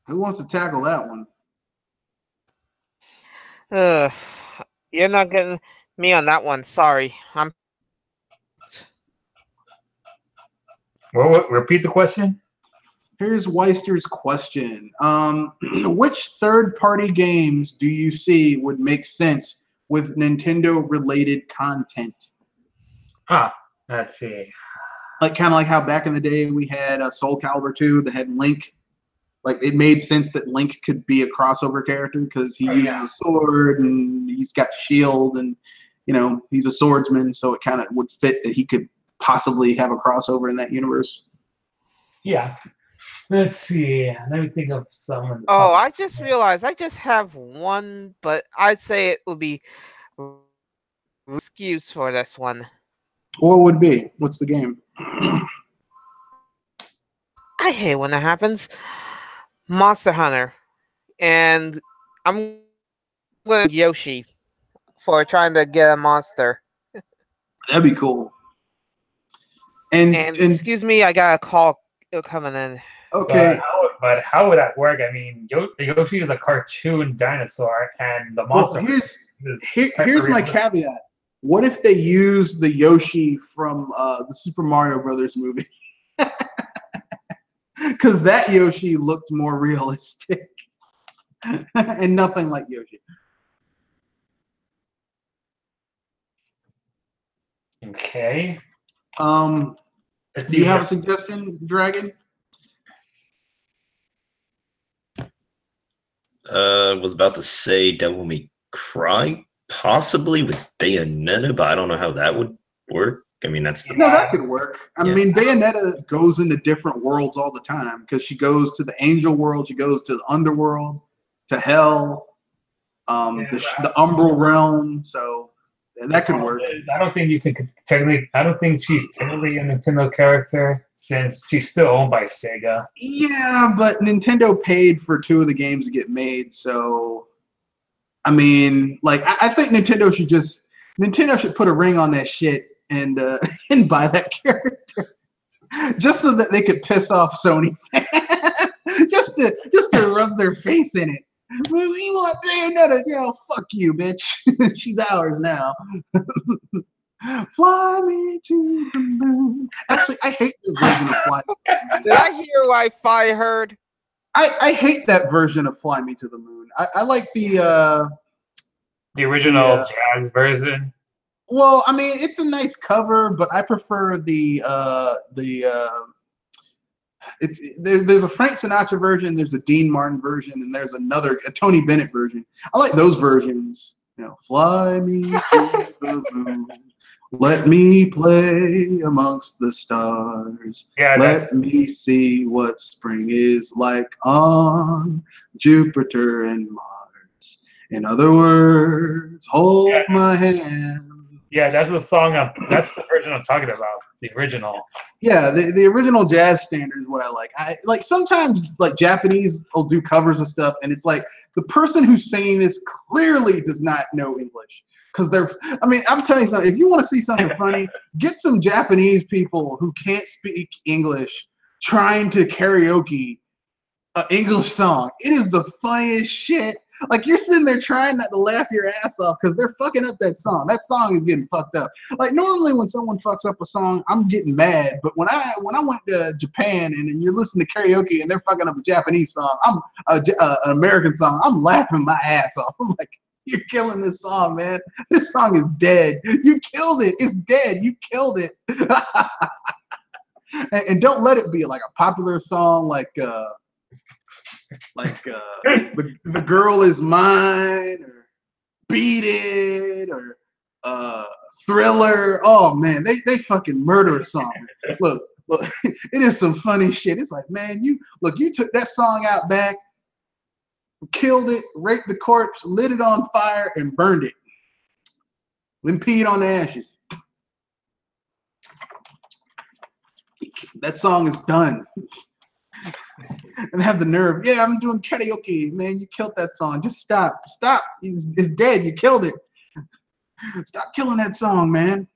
Who wants to tackle that one? You're not getting me on that one. Sorry. Well, repeat the question. Here's Weister's question. Which third-party games do you see would make sense with Nintendo-related content? Let's see. Like kind of like how back in the day we had Soul Calibur 2 that had Link. Like it made sense that Link could be a crossover character because he uses a sword and he's got shield and he's a swordsman, so it kind of would fit that he could possibly have a crossover in that universe. Yeah. Let's see. Let me think of someone. Oh, I just realized I just have one, but I'd say it would be excuse for this one. What would be? What's the game? I hate when that happens. Monster Hunter, and I'm going Yoshi for trying to get a monster. That'd be cool. And excuse me, I got a call coming in. Okay. But how would that work? I mean, Yoshi is a cartoon dinosaur, and the monster. Well, here's my caveat. What if they use the Yoshi from the Super Mario Brothers movie? Because that Yoshi looked more realistic and nothing like Yoshi. Okay. Do you have a suggestion, Dragon? Was about to say Devil May Cry, possibly with Bayonetta, but I don't know how that would work. I mean, that could work. I mean, Bayonetta goes into different worlds all the time because she goes to the angel world, she goes to the underworld, to hell, the umbral realm. So that could work. I don't think you can technically. I don't think she's technically a Nintendo character since she's still owned by Sega. Yeah, but Nintendo paid for 2 of the games to get made, so I mean, like, I think Nintendo should put a ring on that shit and buy that character just so that they could piss off Sony fans, just to rub their face in it. We want Bayonetta. Yeah, fuck you, bitch. She's ours now. Fly me to the moon. Actually, I hate the version of Fly Me. Did I hear Wi-Fi heard? I hate that version of Fly Me to the Moon. I like the original jazz version. Well, I mean, it's a nice cover, but I prefer there's a Frank Sinatra version, there's a Dean Martin version, and there's a Tony Bennett version. I like those versions. Fly me to the moon. Let me play amongst the stars. Let me see what spring is like on Jupiter and Mars. In other words, hold my hand. Yeah, that's the song. That's the version I'm talking about. The original. Yeah, the original jazz standard is what I like. I like sometimes like Japanese will do covers of stuff, and it's like the person who's singing this clearly does not know English. Because I mean, I'm telling you something. If you want to see something funny, get some Japanese people who can't speak English trying to karaoke an English song. It is the funniest shit. Like, you're sitting there trying not to laugh your ass off because they're fucking up that song. That song is getting fucked up. Like, normally when someone fucks up a song, I'm getting mad. But when I went to Japan and you're listening to karaoke and they're fucking up a Japanese song, an American song, I'm laughing my ass off. I'm like, you're killing this song, man. This song is dead. You killed it. It's dead. You killed it. and don't let it be like a popular song like the Girl Is Mine or Beat It or Thriller. Oh man, they fucking murder a song. Look, it is some funny shit. It's like, man, you took that song out back, killed it, raped the corpse, lit it on fire, and burned it. Then peed on the ashes. That song is done. And have the nerve. Yeah, I'm doing karaoke. Man, you killed that song. Just stop. Stop. It's dead. You killed it. Stop killing that song, man.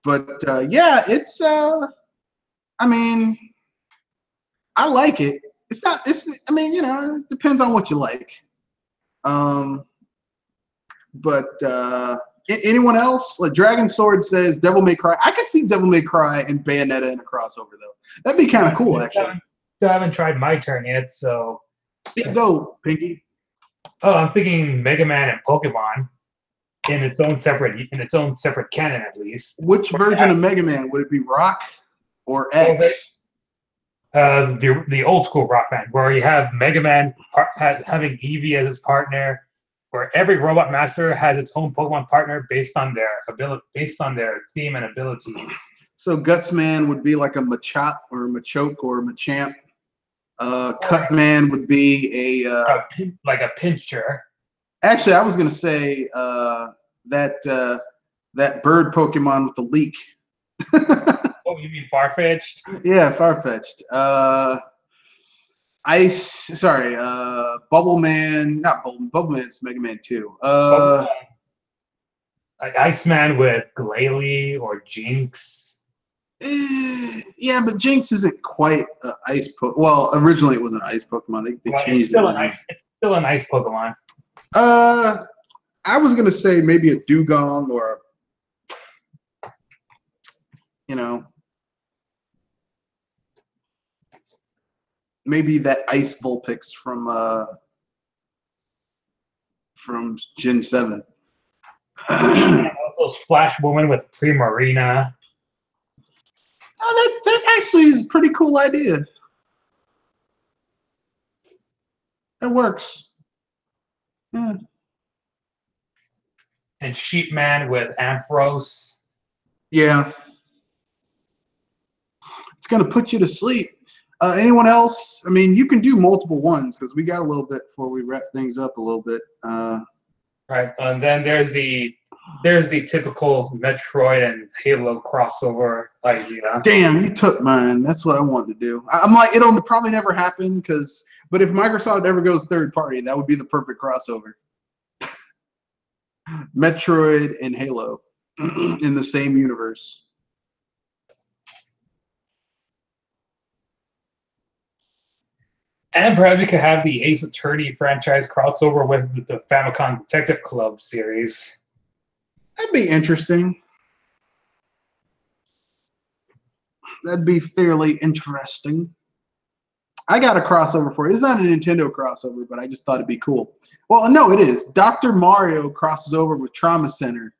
But yeah, it's I mean, I like it. I mean, it depends on what you like. But anyone else? Like Dragon Sword says Devil May Cry. I could see Devil May Cry and Bayonetta in a crossover though. That'd be kind of cool, actually. I haven't tried my turn yet, so. Go, Pinky. Oh, I'm thinking Mega Man and Pokemon. in its own separate canon, at least. Which version of Mega Man would it be? Rock or X? The old school Rock Band, where you have Mega Man having Eevee as his partner, where every Robot Master has its own Pokemon partner based on their theme and abilities. So Gutsman would be like a Machop or Machoke or Machamp. Cutman would be like a Pinscher. Actually, I was gonna say that bird Pokemon with the leak. Oh, you mean Farfetch'd? Yeah, Farfetch'd. Bubble Man, not Bubble Man's Mega Man 2. Like Iceman with Glalie or Jinx. Yeah, but Jinx isn't quite an ice Pokemon. Well, originally it was an ice Pokemon. They changed it. It's still an ice Pokemon. I was gonna say maybe a Dugong or maybe that Ice Vulpix from Gen 7. Also Splash Woman with Primarina. Oh, that actually is a pretty cool idea. That works. Yeah. And Sheepman with Ampharos. Yeah. It's going to put you to sleep. Anyone else? I mean, you can do multiple ones because we got a little bit before we wrap things up a little bit. Right. And then there's the typical Metroid and Halo crossover idea. Damn, you took mine. That's what I wanted to do. I'm like, it'll probably never happen but if Microsoft ever goes third party, that would be the perfect crossover. Metroid and Halo in the same universe. And perhaps we could have the Ace Attorney franchise crossover with the Famicom Detective Club series. That'd be interesting. That'd be fairly interesting. I got a crossover for it. It's not a Nintendo crossover, but I just thought it'd be cool. Well, no, it is. Dr. Mario crosses over with Trauma Center.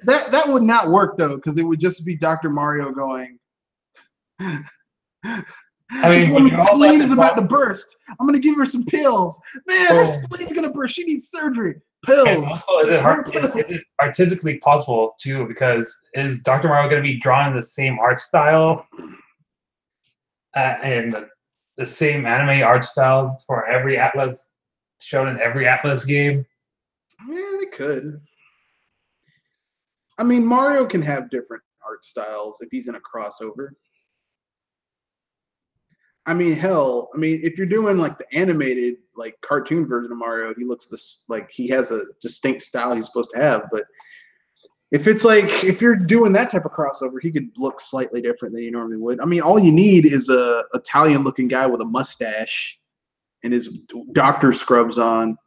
That would not work, though, because it would just be Dr. Mario going... I mean, this woman's spleen is about to burst. I'm going to give her some pills. Man, her spleen's going to burst. She needs surgery. Pills. And also, is it artistically possible, too, because is Dr. Mario going to be drawn in the same art style and the same anime art style for every Atlas, shown in every Atlas game? Yeah, they could. I mean, Mario can have different art styles if he's in a crossover. I mean, hell, if you're doing like the animated, like cartoon version of Mario, he looks like he has a distinct style he's supposed to have. But if you're doing that type of crossover, he could look slightly different than you normally would. I mean, all you need is a Italian-looking guy with a mustache and his doctor scrubs on.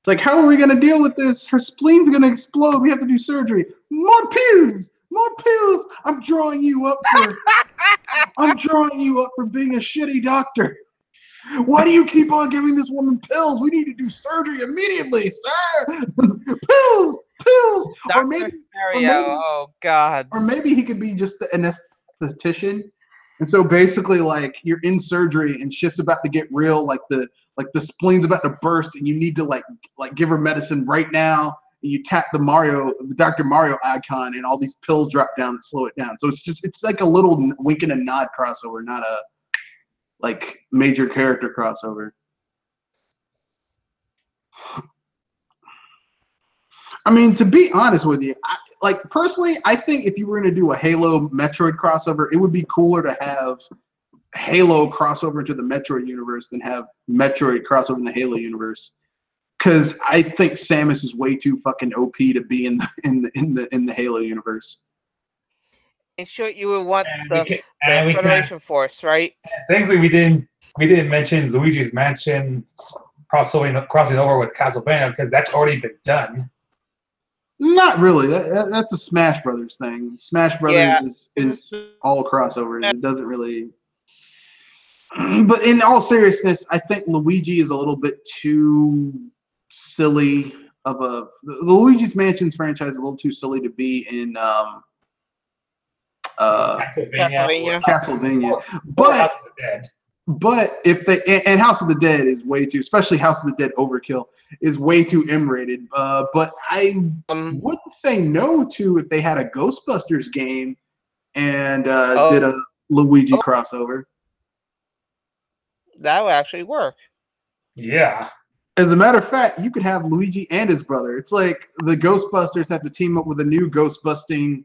It's like, how are we gonna deal with this? Her spleen's gonna explode. We have to do surgery. More pills. More pills. I'm drawing you up for being a shitty doctor. Why do you keep on giving this woman pills? We need to do surgery immediately, sir. Pills. Dr. Mario, oh God. Or maybe he could be just the anesthetician. And so basically, like, you're in surgery and shit's about to get real, like the spleen's about to burst, and you need to like give her medicine right now. And you tap the Dr. Mario icon, and all these pills drop down to slow it down. So it's like a little wink and a nod crossover, not a like major character crossover. I mean, to be honest with you, personally, I think if you were going to do a Halo Metroid crossover, it would be cooler to have Halo crossover into the Metroid universe than have Metroid crossover in the Halo universe. Because I think Samus is way too fucking OP to be in the Halo universe. In short, you would want the Federation Force, right? Thankfully, we didn't mention Luigi's Mansion crossing over with Castlevania because that's already been done. Not really. That's a Smash Brothers thing. Smash Brothers is all crossovers. It doesn't really. But in all seriousness, I think Luigi is a little bit too silly of a the Luigi's Mansions franchise is a little too silly to be in Castlevania. Castlevania. Or House of the Dead. But if they and House of the Dead is way too, especially House of the Dead Overkill is way too M-rated. But I wouldn't say no to if they had a Ghostbusters game and did a Luigi crossover. That would actually work. Yeah. As a matter of fact, you could have Luigi and his brother. It's like the Ghostbusters have to team up with a new ghost-busting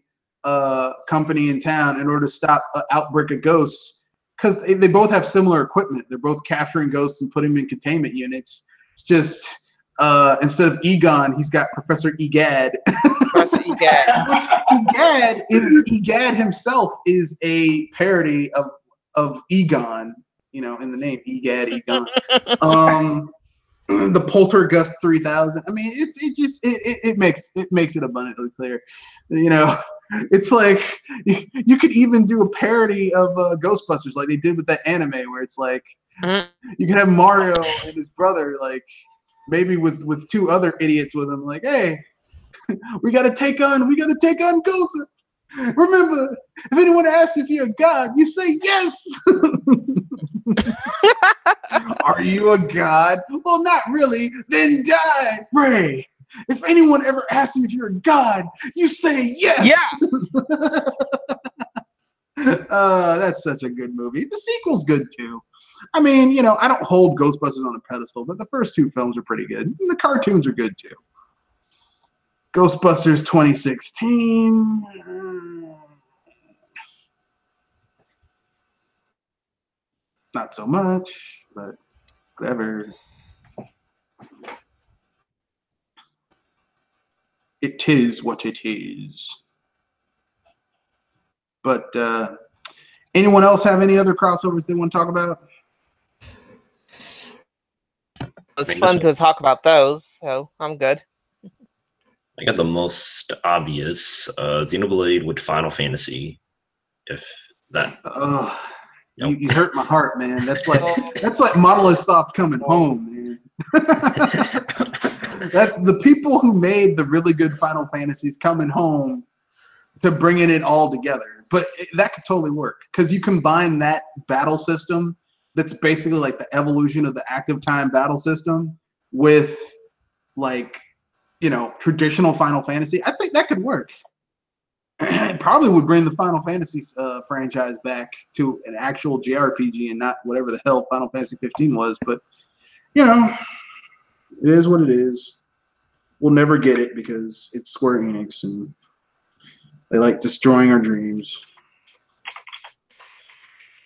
company in town in order to stop an outbreak of ghosts. Because they both have similar equipment. They're both capturing ghosts and putting them in containment units. It's just instead of Egon, he's got Professor Egad. Professor Egad. Which Egad himself is a parody of Egon. You know, in the name Egad, Egon. The Poltergust 3000. I mean, it makes it abundantly clear. You know, it's like you could even do a parody of Ghostbusters, like they did with that anime, where it's like you could have Mario and his brother, like maybe with two other idiots with him, like, hey, we gotta take on ghosts. Remember, if anyone asks if you're a god, you say yes. Are you a god? Well, not really. Then die, Ray. If anyone ever asks you if you're a god, you say yes. Yes. That's such a good movie. The sequel's good too. I mean, you know, I don't hold Ghostbusters on a pedestal, but the first two films are pretty good. And the cartoons are good too. Ghostbusters 2016. Not so much, but whatever. It is what it is. But anyone else have any other crossovers they want to talk about? It's fun to talk about those, so I'm good. I got the most obvious Xenoblade with Final Fantasy. If that. You hurt my heart, man. That's like Monolith Soft coming home, man. That's the people who made the really good Final Fantasies coming home to bringing it all together. But that could totally work because you combine that battle system that's basically like the evolution of the active time battle system with, like, you know, traditional Final Fantasy. I think that could work. It probably would bring the Final Fantasy franchise back to an actual JRPG and not whatever the hell Final Fantasy 15 was. But, you know, it is what it is. We'll never get it because it's Square Enix and they like destroying our dreams.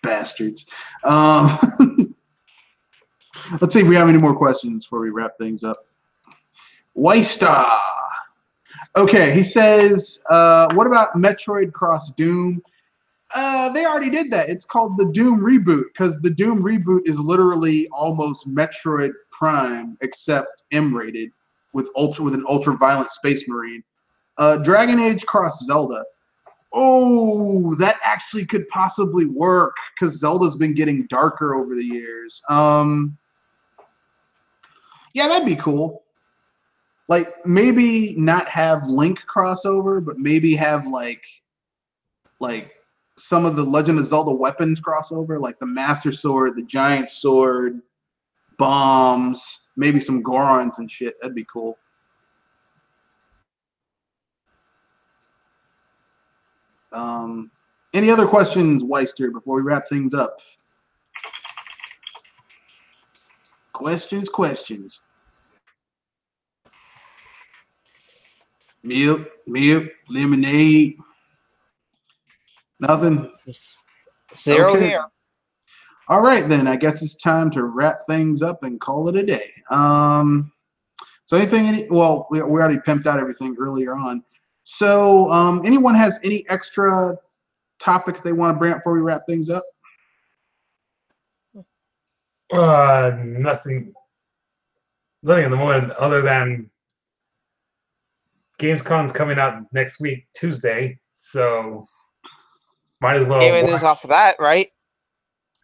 Bastards. Let's see if we have any more questions before we wrap things up. Weista. Okay, he says, what about Metroid Cross Doom? They already did that. It's called the Doom Reboot because the Doom Reboot is literally almost Metroid Prime except M-rated with an ultra-violent space marine. Dragon Age Cross Zelda. Oh, that actually could possibly work because Zelda's been getting darker over the years. Yeah, that'd be cool. Like, maybe not have Link crossover, but maybe have like some of the Legend of Zelda weapons crossover, like the Master Sword, the Giant Sword, bombs, maybe some Gorons and shit. That'd be cool. Any other questions, Weister, before we wrap things up? Questions. Milk, lemonade. Nothing? Zero Okay. here. All right, then. I guess it's time to wrap things up and call it a day. So well, we already pimped out everything earlier on. So anyone has any extra topics they want to bring up before we wrap things up? Nothing at the moment other than Gamescom's coming out next week, Tuesday, so might as well News off of that, right?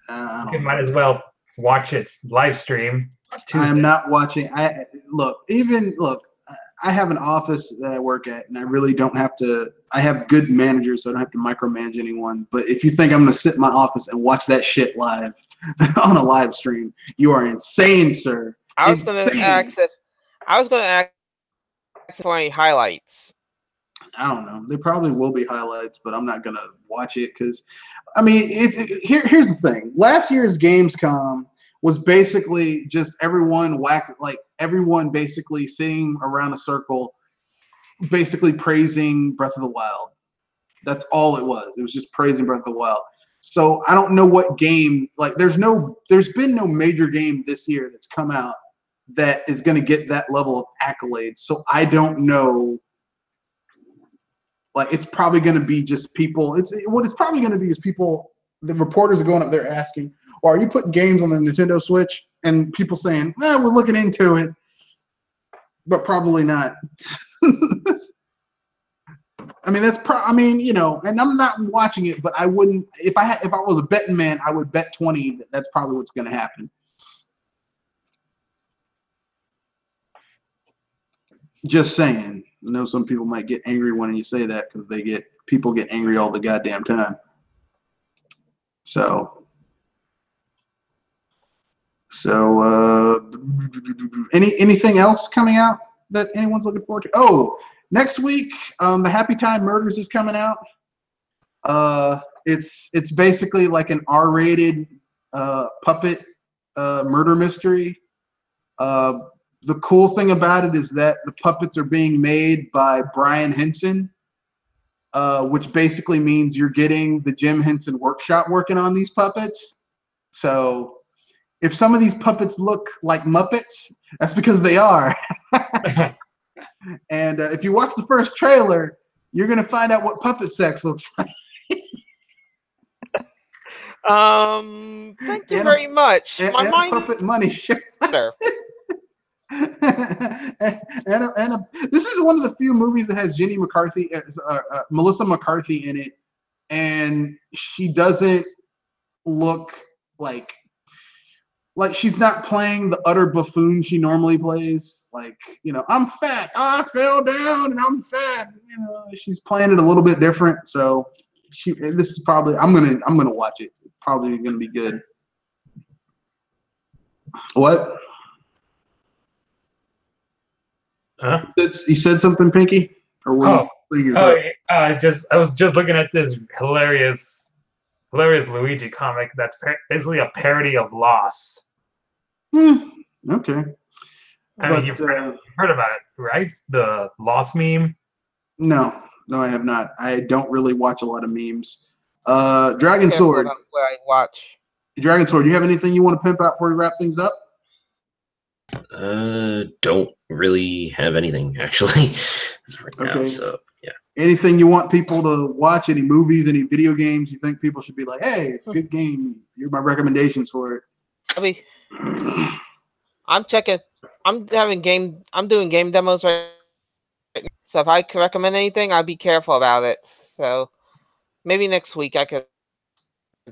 might as well watch its live stream I am not watching. Look. I have an office that I work at, and I really don't have to. I have good managers, so I don't have to micromanage anyone. But if you think I'm going to sit in my office and watch that shit live on a live stream, you are insane, sir. I was going to ask for any highlights. I don't know. There probably will be highlights, but I'm not going to watch it because, I mean, here's the thing. Last year's Gamescom was basically just everyone basically sitting around a circle, basically praising Breath of the Wild. That's all it was. It was just praising Breath of the Wild. So I don't know what game, like there's been no major game this year that's come out that is going to get that level of accolades. So I don't know. Like it's probably going to be just people. What it's probably going to be is people. The reporters are going up there asking, "Well, are you putting games on the Nintendo Switch?" And people saying, "We're looking into it, but probably not." I mean, and I'm not watching it, but I wouldn't. If I was a betting man, I would bet 20 that that's probably what's going to happen. Just saying. I know some people might get angry when you say that because people get angry all the goddamn time. So anything else coming out that anyone's looking forward to? Oh, next week, the Happy Time Murders is coming out. It's basically like an R-rated puppet murder mystery. The cool thing about it is that the puppets are being made by Brian Henson, which basically means you're getting the Jim Henson Workshop working on these puppets. So if some of these puppets look like Muppets, that's because they are. And if you watch the first trailer, you're going to find out what puppet sex looks like. Thank you very much. My mind puppet money. This is one of the few movies that has Melissa McCarthy in it, and she doesn't look like she's not playing the utter buffoon she normally plays. Like, I'm fat. I fell down and I'm fat. She's playing it a little bit different. So this is probably I'm gonna watch it. It's probably gonna be good. What? Huh? You said something, Pinky? Or I was just looking at this hilarious Luigi comic that's basically a parody of Lost. Okay. I mean, you've heard about it, right? The Lost meme? No, I have not. I don't really watch a lot of memes. Dragon Sword. Where I watch. Dragon Sword, do you have anything you want to pimp out before we wrap things up? Don't really have anything actually right now. So yeah. Anything you want people to watch? Any movies? Any video games you think people should be like, "Hey, it's a good game. Here's my recommendations for it." I'm checking. I'm doing game demos right now. So if I could recommend anything, I'd be careful about it. So maybe next week I could. I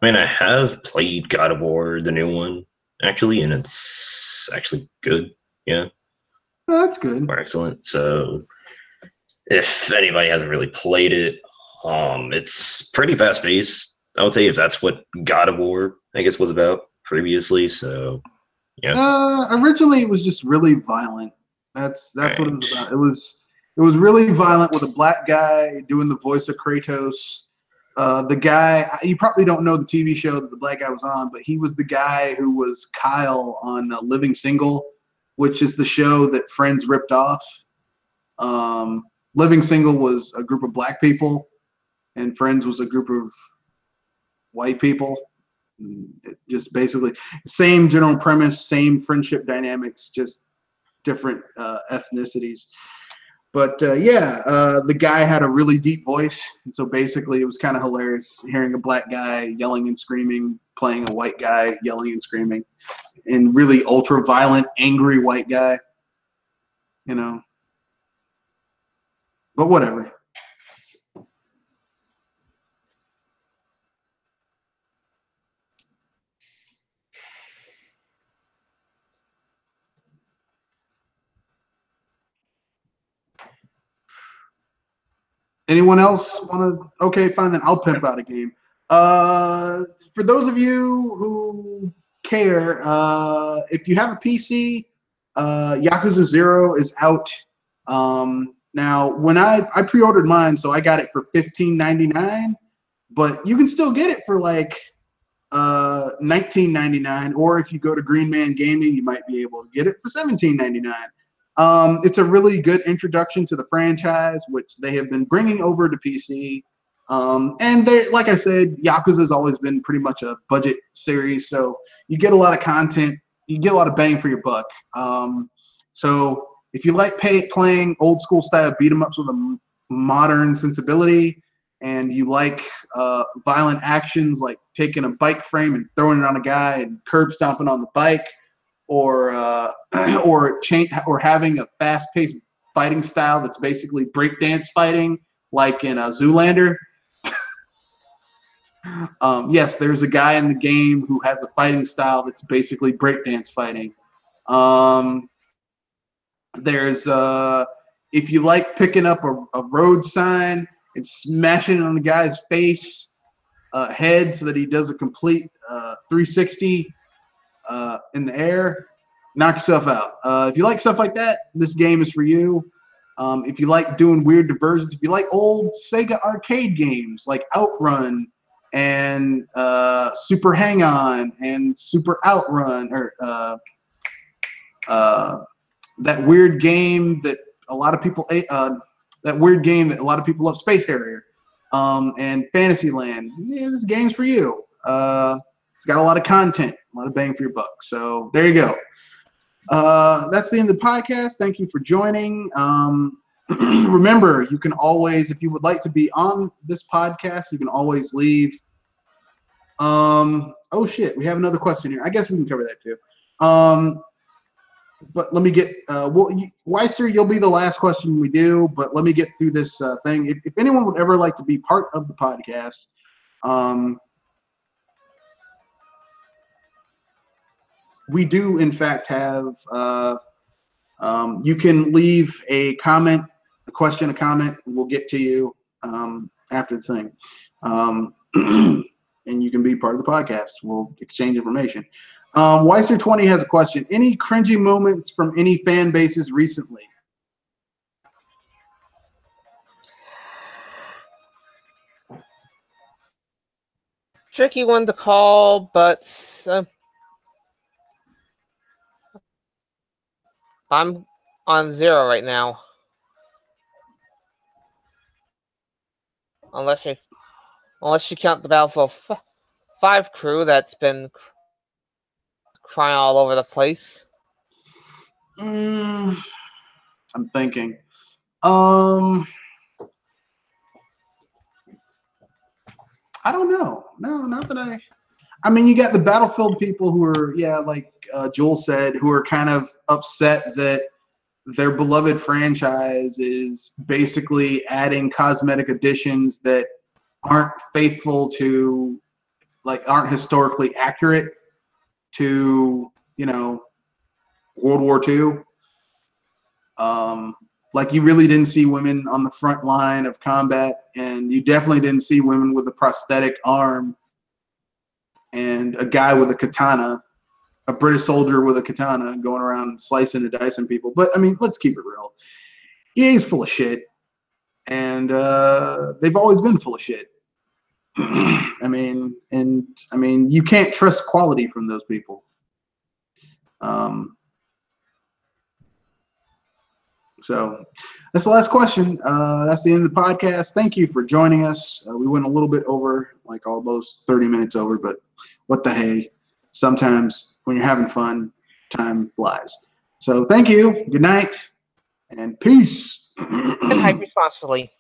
mean, I have played God of War, the new one, actually, and it's actually good. Yeah. Oh, that's good. Or excellent. So if anybody hasn't really played it, it's pretty fast paced. I would say if that's what God of War, I guess, was about previously. So yeah. Originally it was just really violent. That's right. What it was about. It was really violent with a black guy doing the voice of Kratos. The guy, you probably don't know the TV show that the black guy was on, but he was the guy who was Kyle on Living Single, which is the show that Friends ripped off. Living Single was a group of black people, and Friends was a group of white people. It just basically same general premise, same friendship dynamics, just different ethnicities. But the guy had a really deep voice, and so basically it was kind of hilarious hearing a black guy yelling and screaming, playing a white guy yelling and screaming, and really ultra violent, angry white guy, But whatever. Anyone else want to? Okay, fine. Then I'll pimp out a game. For those of you who care, if you have a PC, Yakuza 0 is out. Now, when I pre-ordered mine, so I got it for $15.99, but you can still get it for like $19.99, or if you go to Green Man Gaming, you might be able to get it for $17.99. It's a really good introduction to the franchise, which they have been bringing over to PC. And they, like I said, Yakuza has always been pretty much a budget series, so you get a lot of content, you get a lot of bang for your buck. So if you like playing old school style beat 'em ups with a modern sensibility, and you like violent actions like taking a bike frame and throwing it on a guy and curb stomping on the bike, or or having a fast-paced fighting style that's basically breakdance fighting, like in Zoolander. Yes, there's a guy in the game who has a fighting style that's basically breakdance fighting. There's if you like picking up a road sign and smashing it on the guy's face, head, so that he does a complete 360 in the air, knock yourself out. If you like stuff like that, this game is for you. If you like doing weird diversions, if you like old Sega arcade games like Outrun and Super Hang-On and Super Outrun, or that weird game that a lot of people love, Space Harrier, and Fantasyland. Yeah, this game's for you. It's got a lot of content, a lot of bang for your buck. So there you go. That's the end of the podcast. Thank you for joining. Remember, you can always, if you would like to be on this podcast, you can always leave. Oh shit, we have another question here. I guess we can cover that too. But let me get, Weister, you'll be the last question we do, but let me get through this thing. If anyone would ever like to be part of the podcast, we do in fact have, you can leave a comment, a question, a comment, and we'll get to you after the thing. And you can be part of the podcast. We'll exchange information. Weiser20 has a question. Any cringy moments from any fan bases recently? Tricky one to call, but I'm on 0 right now. Unless you count the Battlefield 5 crew that's been crying all over the place. I'm thinking. I don't know. No, not that I mean, you got the Battlefield people who are, yeah, like Joel said, who are kind of upset that their beloved franchise is basically adding cosmetic additions that aren't faithful to, like, aren't historically accurate to, you know, World War II. Like, you really didn't see women on the front line of combat, and you definitely didn't see women with a prosthetic arm and a guy with a katana, a British soldier with a katana going around slicing and dicing people. But I mean, let's keep it real. EA's full of shit, and they've always been full of shit. I mean, you can't trust quality from those people. So that's the last question. That's the end of the podcast. Thank you for joining us. We went a little bit over, like almost 30 minutes over, but what the hey? Sometimes when you're having fun, time flies. So thank you. Good night and peace. And hype responsibly.